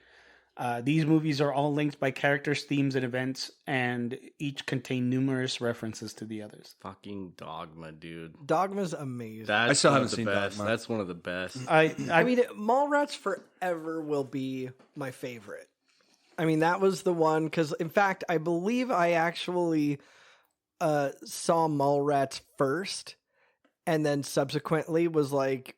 These movies are all linked by characters, themes, and events, and each contain numerous references to the others. Fucking Dogma, dude. Dogma's amazing. That's I still one haven't of the seen best. Dogma. That's one of the best. I mean, Mallrats forever will be my favorite. I mean, that was the one, because, in fact, I believe I actually saw Mallrats first, and then subsequently was like,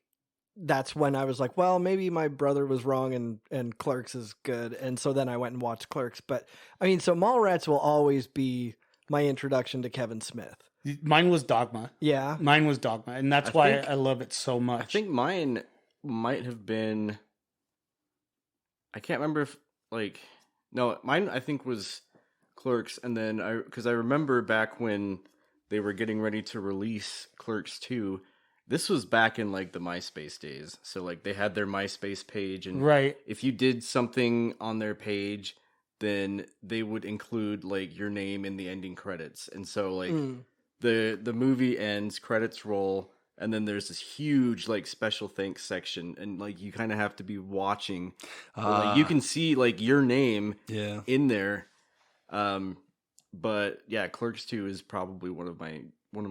that's when I was like, well, maybe my brother was wrong and Clerks is good. And so then I went and watched Clerks. But, I mean, so Mallrats will always be my introduction to Kevin Smith. Mine was Dogma. Yeah. Mine was Dogma, and that's why I love it so much. I think mine might have been. I can't remember if no, mine I think was Clerks, and then because I remember back when they were getting ready to release Clerks 2. This was back in the MySpace days, so they had their MySpace page, and right. if you did something on their page, then they would include your name in the ending credits, and so the movie ends, credits roll, and then there's this huge special thanks section, and you kind of have to be watching. You can see your name in there. But yeah, Clerks 2 is probably one of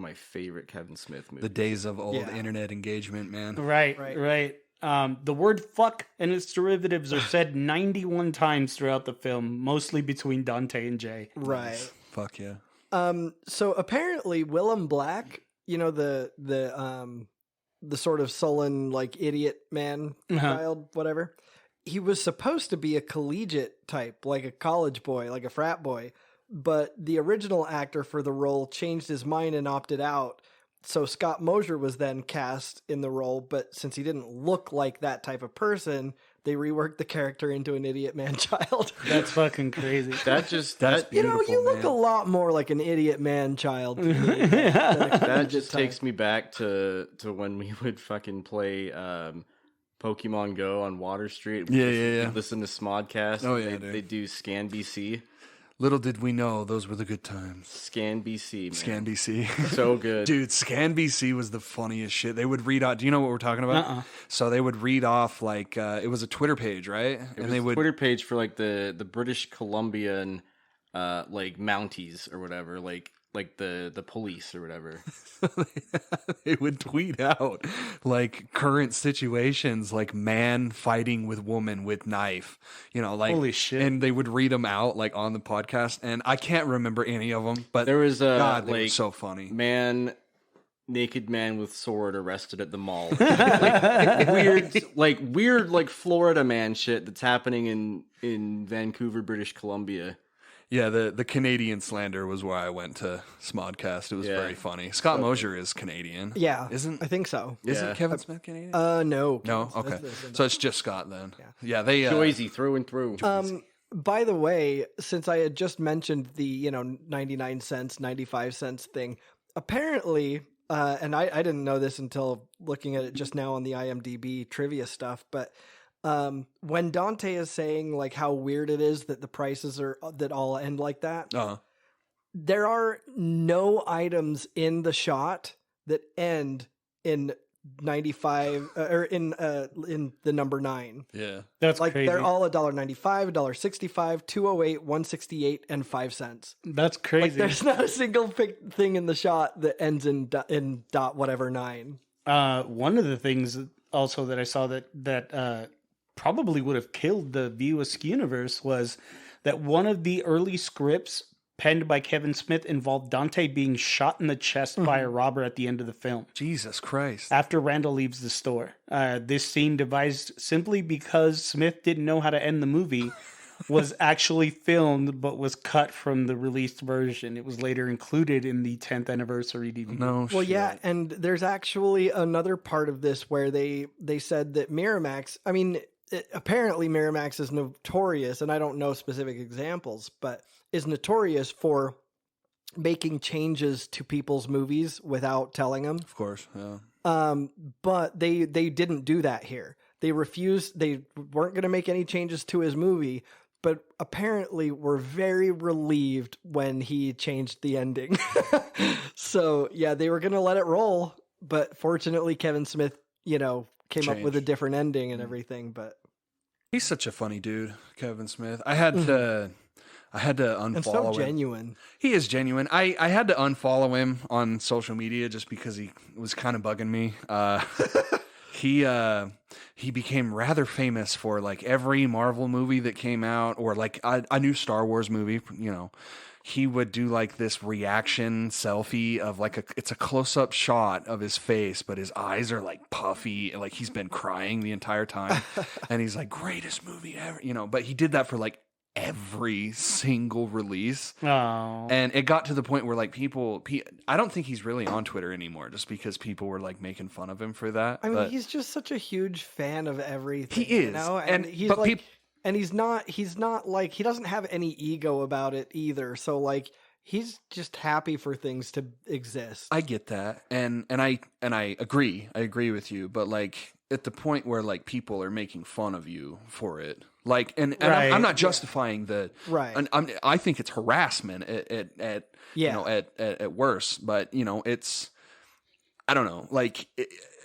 my favorite Kevin Smith movies. The days of old internet engagement, man. Right. The word fuck and its derivatives are said 91 times throughout the film, mostly between Dante and Jay. Right. Fuck yeah. So apparently Willem Black, the sort of sullen, idiot man, child, whatever. He was supposed to be a collegiate type, like a college boy, like a frat boy. But the original actor for the role changed his mind and opted out. So Scott Mosier was then cast in the role, but since he didn't look like that type of person, they reworked the character into an idiot man-child. That's fucking crazy. That's beautiful, you look a lot more like an idiot man-child. That just takes me back to when we would fucking play Pokemon Go on Water Street. Yeah. Listen to Smodcast. Oh, yeah, they do Scan BC. Little did we know those were the good times. Scan BC, man. Scan BC. So good. Dude, Scan BC was the funniest shit. They would read off. Do you know what we're talking about? So they would read off it was a Twitter page, right? They would Twitter page for the British Columbian Mounties or whatever. like the police or whatever. They would tweet out like current situations, like man fighting with woman with knife, like Holy shit. and they would read them out like on the podcast, and I can't remember any of them, but There was a God, they were so funny. Naked man with sword arrested at the mall. weird Florida man shit that's happening in Vancouver, British Columbia. Yeah, the Canadian slander was where I went to Smodcast. It was very funny. Scott Mosier is Canadian. Yeah, isn't I think so. Isn't Kevin Smith Canadian? No. No, okay. So it's just Scott then. Yeah, they Joyzy through and through. By the way, since I had just mentioned the 99 cents, 95 cents thing, apparently, and I didn't know this until looking at it just now on the IMDb trivia stuff, but when Dante is saying like how weird it is that the prices are that all end like that, there are no items in the shot that end in 95 or in the number 9. Yeah, That's like crazy. they're all $1.95, $1.65, $2.08, $1.68, and 5 cents. That's crazy. Like there's not a single thing in the shot that ends in dot whatever 9. One of the things also that I saw that probably would have killed the View Askew universe was that one of the early scripts penned by Kevin Smith involved Dante being shot in the chest by a robber at the end of the film. Jesus Christ. After Randall leaves the store. This scene, devised simply because Smith didn't know how to end the movie, was actually filmed but was cut from the released version. It was later included in the 10th anniversary DVD. No Well, shit. yeah, and there's actually another part of this where they said that Miramax, I mean, apparently Miramax is notorious, and I don't know specific examples, but is notorious for making changes to people's movies without telling them. Of course, yeah. But they didn't do that here. They refused. They weren't going to make any changes to his movie, but apparently were very relieved when he changed the ending. So yeah, they were going to let it roll, but fortunately Kevin Smith, came up with a different ending and everything. But He's such a funny dude, Kevin Smith. I had to unfollow and so him. genuine. He is genuine. I had to unfollow him on social media just because he was kind of bugging me. He became rather famous for like every Marvel movie that came out, or like a new Star Wars movie. He would do like this reaction selfie of like it's a close up shot of his face, but his eyes are like puffy, like he's been crying the entire time, and he's like, greatest movie ever, But he did that for like every single release. Oh. And it got to the point where like I don't think he's really on Twitter anymore, just because people were like making fun of him for that. I mean, but he's just such a huge fan of everything. He is. And he's but like, and he's not like, he doesn't have any ego about it either. So like, he's just happy for things to exist. I get that. And I agree. I agree with you. But like at the point where like people are making fun of you for it, like, and Right. I'm not justifying the Right. And I think it's harassment at worst, but it's, I don't know, like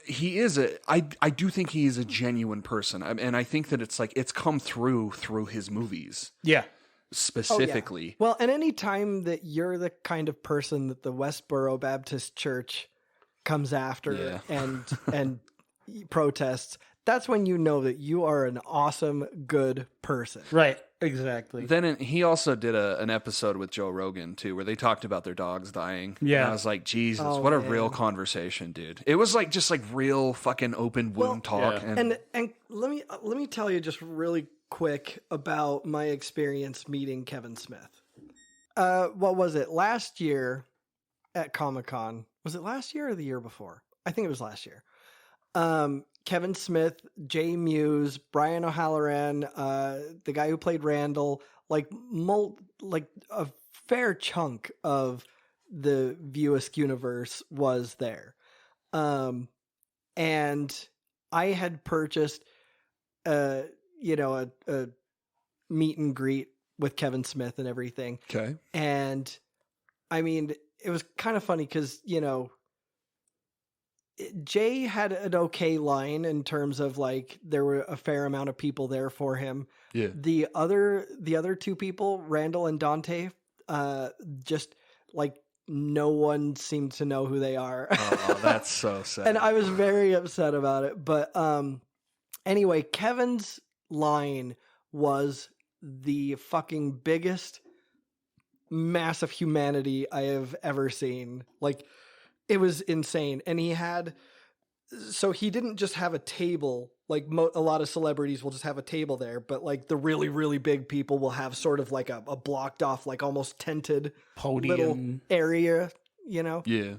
he is I do think he is a genuine person, and I think that it's like it's come through his movies Yeah. specifically. Well, and any time that you're the kind of person that the Westboro Baptist Church comes after and protests, that's when you know that you are an awesome, good person. Right. Exactly. Then he also did an episode with Joe Rogan too, where they talked about their dogs dying. Yeah. And I was like, Jesus, Oh, what a man. real conversation, dude. It was like just like real fucking open wound talk. yeah. And let me tell you just really quick about my experience meeting Kevin Smith. What was it? Last year at Comic-Con. Was it last year or the year before? I think it was last year. Kevin Smith, Jay Muse, Brian O'Halloran, the guy who played Randall, like a fair chunk of the View Askew universe was there. And I had purchased a meet and greet with Kevin Smith and everything. Okay. And I mean, it was kind of funny because, Jay had an okay line in terms of like there were a fair amount of people there for him. Yeah. The other two people, Randall and Dante, just like no one seemed to know who they are. Oh, that's so sad. And I was very upset about it. But anyway, Kevin's line was the fucking biggest mass of humanity I have ever seen. Like, it was insane. And he didn't just have a table, like a lot of celebrities will just have a table there, but like the really, really big people will have sort of like a blocked off, like almost tented Podium little area, you know? Yeah.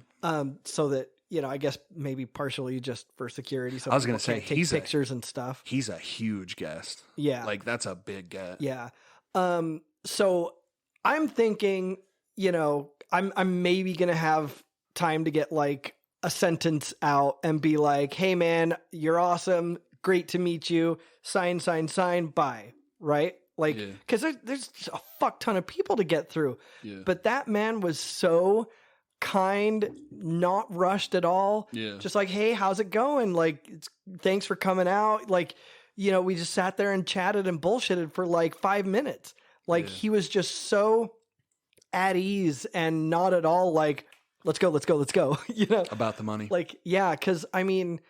So that, you know, I guess maybe partially just for security. So I was going people to say, can't take pictures and stuff. He's a huge guest. Yeah. Like, that's a big get. Yeah. So I'm thinking, you know, I'm maybe going to have time to get like a sentence out and be like, hey man, you're awesome. Great to meet you. Sign, bye. Right? Like, cause there's a fuck ton of people to get through, but that man was so kind, not rushed at all. Yeah. Just like, hey, how's it going? Like, thanks for coming out. Like, you know, we just sat there and chatted and bullshitted for like 5 minutes. Like, he was just so at ease and not at all like, let's go. You know, About the money. like, yeah. Cause I mean,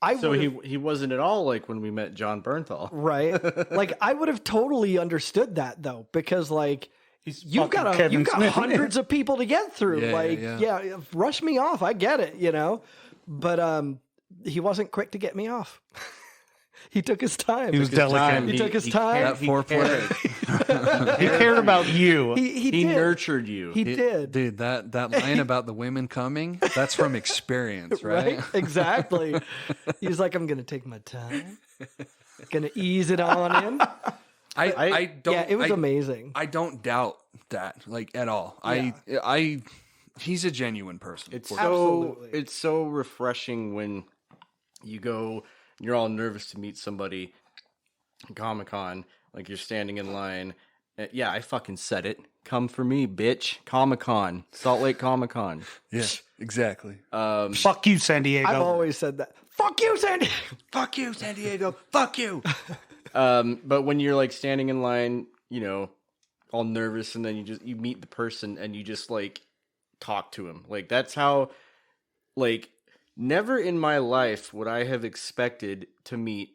he wasn't at all like when we met John Bernthal. right. Like, I would have totally understood that though, because like, you've got hundreds of people to get through. Yeah, rush me off. I get it, you know, but he wasn't quick to get me off. He took his time. He was delicate. He took his time. That foreplay. He cared about you. He He did. nurtured you. He did. Dude, that line about the women coming, that's from experience, right? Exactly. He's like, I'm going to take my time. Going to ease it on in. I don't. Yeah, it was amazing. I don't doubt that, like, at all. Yeah. He's a genuine person. Absolutely. It's so refreshing when you go, you're all nervous to meet somebody at Comic-Con, like you're standing in line. Yeah, I fucking said it. Come for me, bitch. Comic-Con. Salt Lake Comic-Con. Yeah, exactly. Fuck you, San Diego. I've always said that. Fuck you, Sandy. Fuck you, San Diego. Fuck you. But when you're like standing in line, you know, all nervous, and then you meet the person and you just like talk to him. Like, that's how, like, never in my life would I have expected to meet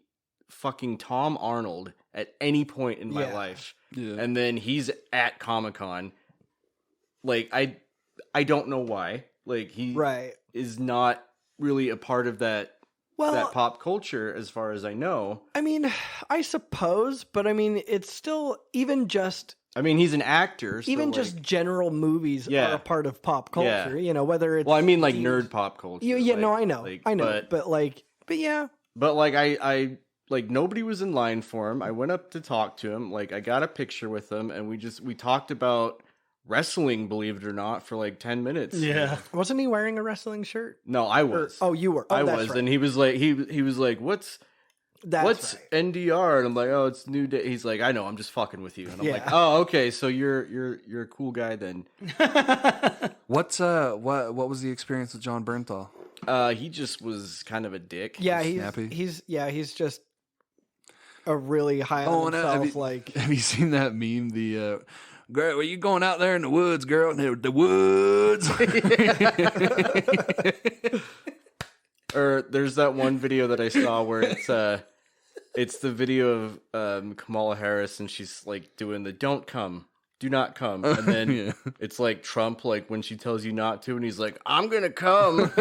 fucking Tom Arnold at any point in my life. Yeah. And then he's at Comic-Con. Like, I don't know why. Like, he is not really a part of that pop culture as far as I know. I mean, I suppose, but I mean, it's still even just... I mean, he's an actor. So even like, just general movies are a part of pop culture, you know, whether it's... Well, I mean, like, nerd pop culture. Yeah, like, no, I know. Like, I know. But yeah. But, like, I like, nobody was in line for him. I went up to talk to him. Like, I got a picture with him, and we talked about wrestling, believe it or not, for, like, 10 minutes. Yeah. Wasn't he wearing a wrestling shirt? No, I was. You were. Oh, I that's was. right. And he was like, he was like, what's NDR? And I'm like, oh, it's New Day. He's like, I know, I'm just fucking with you. And I'm like, oh, okay, so you're a cool guy then. What was the experience with John Bernthal? He just was kind of a dick. Yeah, snappy. he's just a really high on himself. Have you seen that meme? The girl, were you going out there in the woods, girl? The woods. Or there's that one video that I saw where it's the video of Kamala Harris, and she's like doing the "don't come, do not come," and then it's like Trump, like when she tells you not to, and he's like, "I'm gonna come,"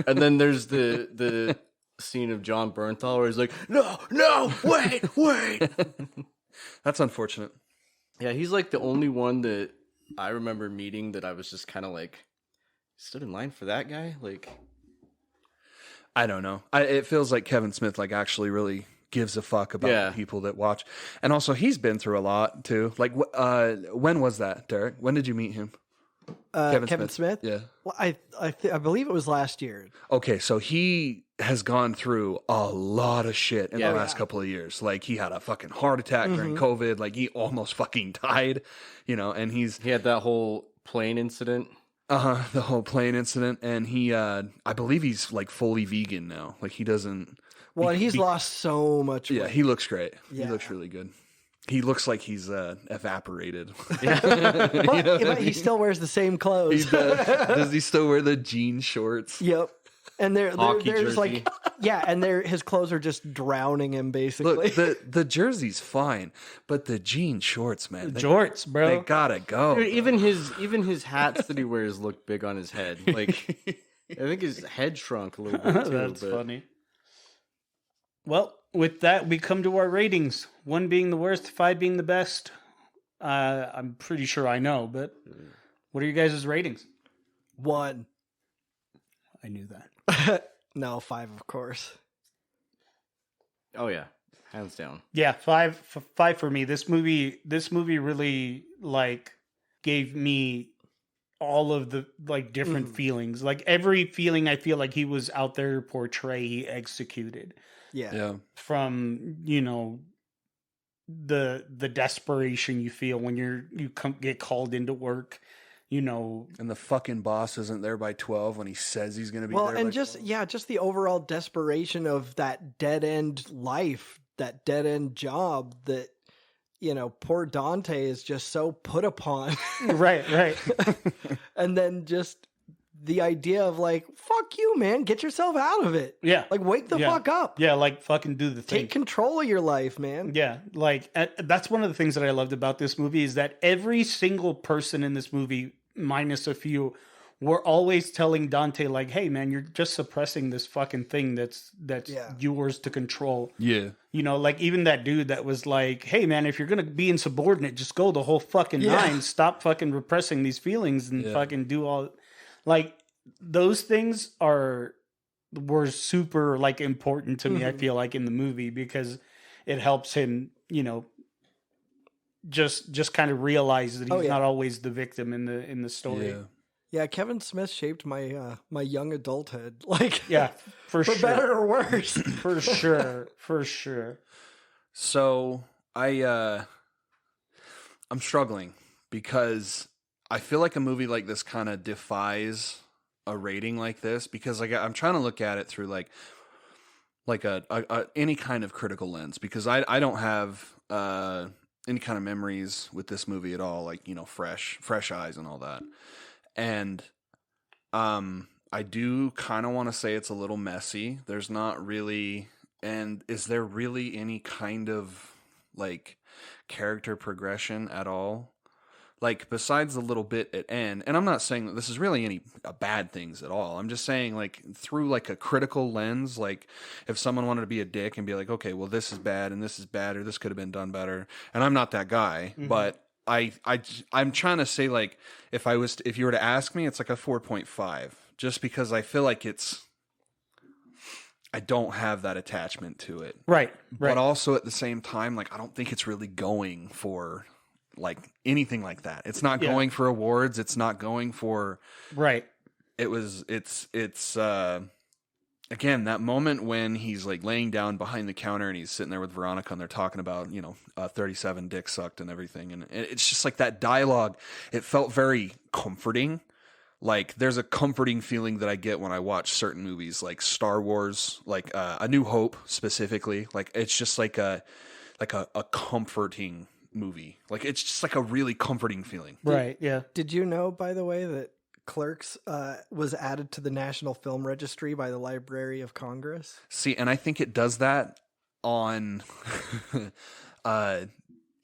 and then there's the scene of John Bernthal where he's like, "No, wait." That's unfortunate. Yeah, he's like the only one that I remember meeting that I was just kind of like, stood in line for that guy, like. I don't know. It feels like Kevin Smith like actually really gives a fuck about the people that watch. And also, he's been through a lot too. Like, when was that, Derek? When did you meet him? Kevin Smith? Yeah. Well, I believe it was last year. Okay, so he has gone through a lot of shit in the last couple of years. Like, he had a fucking heart attack during COVID. Like, he almost fucking died, you know, and he had that whole plane incident. The whole plane incident, and he, I believe he's like fully vegan now. Like, he doesn't. Well, he's lost so much weight. Yeah, he looks great. Yeah. He looks really good. He looks like he's evaporated. But he still wears the same clothes. Does he still wear the jean shorts? Yep. And there's jersey. like, yeah, and his clothes are just drowning him, basically. Look, the jersey's fine, but the jean shorts, man, Jorts, bro. they gotta go. Dude, even his hats that he wears look big on his head. Like, I think his head shrunk a little bit too. That's funny. Well, with that, we come to our ratings. 1 being the worst, 5 being the best. I'm pretty sure I know, but what are you guys' ratings? 1. I knew that. No, 5, of course. Oh yeah, hands down. Yeah, 5 for me. This movie really like gave me all of the like different feelings. Like every feeling I feel like he was out there to portray, he executed. Yeah. From, you know, the desperation you feel when you get called into work, you know, And the fucking boss isn't there by 12 when he says he's going to be Well, there. and by just 12. just the overall desperation of that dead end life, that dead end job that, you know, poor Dante is just so put upon. right. And then just the idea of like, fuck you, man, get yourself out of it. Yeah. Like, wake the fuck up. Yeah, like fucking do the thing. Take control of your life, man. Yeah, like that's one of the things that I loved about this movie is that every single person in this movie, minus a few, were always telling Dante like, "Hey, man, you're just suppressing this fucking thing that's yours to control." Yeah. You know, like even that dude that was like, "Hey, man, if you're gonna be insubordinate, just go the whole fucking nine. Stop fucking repressing these feelings and fucking do all." Like those things were super like important to me. I feel like in the movie because it helps him, you know, just kind of realize that he's not always the victim in the story. Yeah, Kevin Smith shaped my my young adulthood. Like, for for sure, better or worse. for sure. So I'm struggling because I feel like a movie like this kind of defies a rating like this because like I'm trying to look at it through like a any kind of critical lens because I don't have any kind of memories with this movie at all, like, you know, fresh eyes and all that. And I do kind of want to say it's a little messy. There's not really, and is there really any kind of like character progression at all? Like besides the little bit at end, and I'm not saying that this is really any bad things at all. I'm just saying like through like a critical lens, like if someone wanted to be a dick and be like, okay, well this is bad and this is bad or this could have been done better, and I'm not that guy, but I'm trying to say like if you were to ask me, it's like a 4.5, just because I feel like I don't have that attachment to it, Right. but also at the same time, like I don't think it's really going for like anything like that. It's not going for awards. It's not going for It's again that moment when he's like laying down behind the counter and he's sitting there with Veronica and they're talking about, you know, 37 dick sucked and everything, and it's just like that dialogue. It felt very comforting. Like there's a comforting feeling that I get when I watch certain movies like Star Wars, like A New Hope specifically. Like it's just like a comforting movie. Like it's just like a really comforting feeling. Right. Yeah. Did you know, by the way, that Clerks was added to the National Film Registry by the Library of Congress? See, and I think it does that on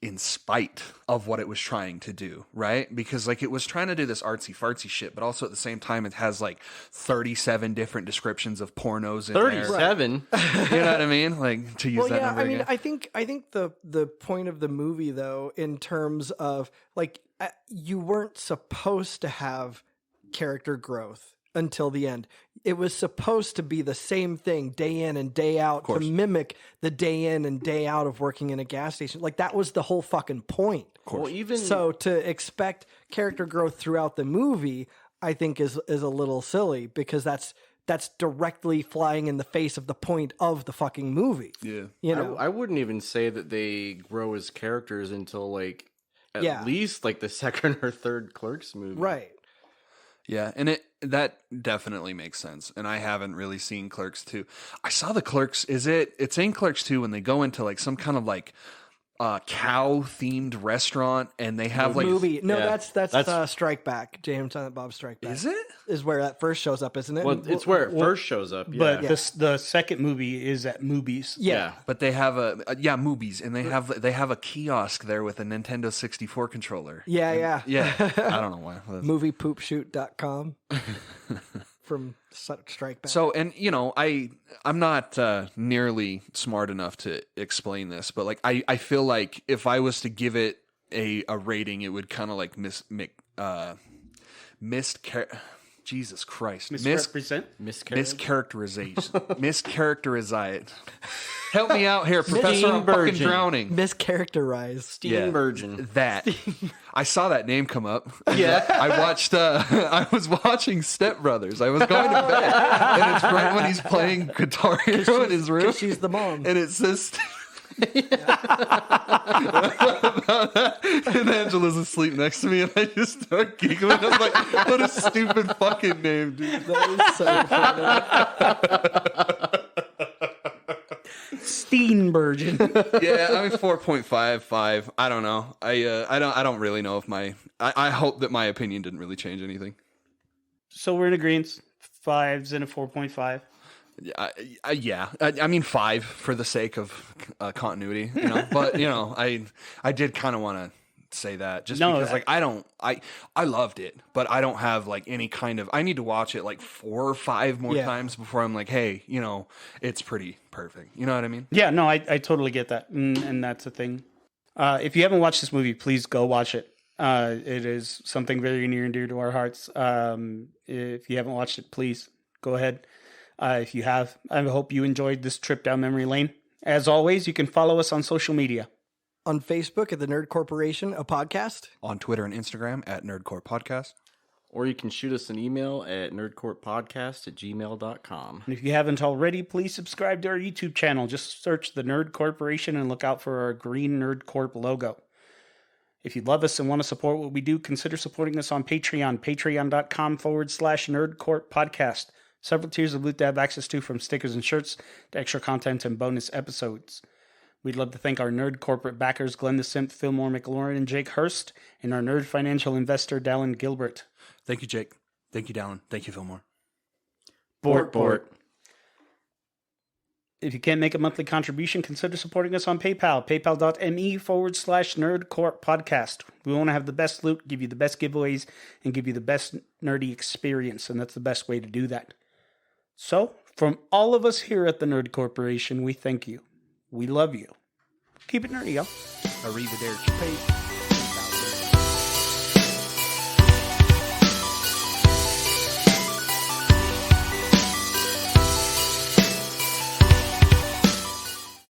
in spite of what it was trying to do, right? Because like it was trying to do this artsy fartsy shit, but also at the same time it has like 37 different descriptions of pornos in 37. there. You know what I mean? Like to use that number again. I think the point of the movie though, in terms of like you weren't supposed to have character growth until the end. It was supposed to be the same thing day in and day out to mimic the day in and day out of working in a gas station. Like that was the whole fucking point. Well, even So to expect character growth throughout the movie, I think is a little silly because that's directly flying in the face of the point of the fucking movie. Yeah. You know, I wouldn't even say that they grow as characters until like at least like the second or third Clerks movie. right. Yeah, and that definitely makes sense. And I haven't really seen Clerks 2. I saw the Clerks, it's in Clerks 2 when they go into like some kind of like cow themed restaurant, and they have like movie. No, Yeah. that's Strike Back. Jay and Silent Bob Strike Back. Is it? Is where that first shows up, isn't it? Well, it's where it first shows up. Yeah. But the second movie is at Movies. yeah. But they have movies, and they have a kiosk there with a Nintendo 64 controller. Yeah. Yeah, I don't know why. Moviepoopshoot.com from Strike Back. So, and I'm not nearly smart enough to explain this, but like I feel like if I was to give it a rating, it would kind of like Jesus Christ. Misrepresent? Mischaracterization. Help me out here, Professor. I'm fucking drowning. Mischaracterized. Steam Virgin. That. I saw that name come up. Yeah. I was watching Step Brothers. I was going to bed. And it's right when he's playing Guitar Hero in his room. She's the mom. And it says... and Angela's asleep next to me, and I just start giggling. I'm like, what a stupid fucking name, dude. That is so funny. Steenburgen. Yeah, I mean 4.55. I don't know. I don't really know if I hope that my opinion didn't really change anything. So we're in agreement. 5s and a 4.5. Yeah, I mean 5 for the sake of continuity, But I did kind of want to say that just because like I loved it, but I don't have like any kind of. I need to watch it like 4 or 5 more times before I'm like, hey, it's pretty perfect. You know what I mean? Yeah, no, I totally get that, and that's the thing. If you haven't watched this movie, please go watch it. It is something very near and dear to our hearts. If you haven't watched it, please go ahead. If you have, I hope you enjoyed this trip down memory lane. As always, you can follow us on social media. On Facebook at the Nerd Corporation, a podcast. On Twitter and Instagram at Nerdcore Podcast. Or you can shoot us an email at nerdcorppodcast@gmail.com. And if you haven't already, please subscribe to our YouTube channel. Just search the Nerd Corporation and look out for our green Nerd Corp logo. If you love us and want to support what we do, consider supporting us on Patreon, patreon.com/NerdCorpPodcast. Several tiers of loot to have access to, from stickers and shirts to extra content and bonus episodes. We'd love to thank our nerd corporate backers, Glenn the Simp, Fillmore McLaurin, and Jake Hurst, and our nerd financial investor, Dallin Gilbert. Thank you, Jake. Thank you, Dallin. Thank you, Fillmore. Bort. If you can't make a monthly contribution, consider supporting us on PayPal, paypal.me/NerdCorpPodcast. We want to have the best loot, give you the best giveaways, and give you the best nerdy experience, and that's the best way to do that. So, from all of us here at the Nerd Corporation, we thank you. We love you. Keep it nerdy, y'all. Arrivederci. Peace.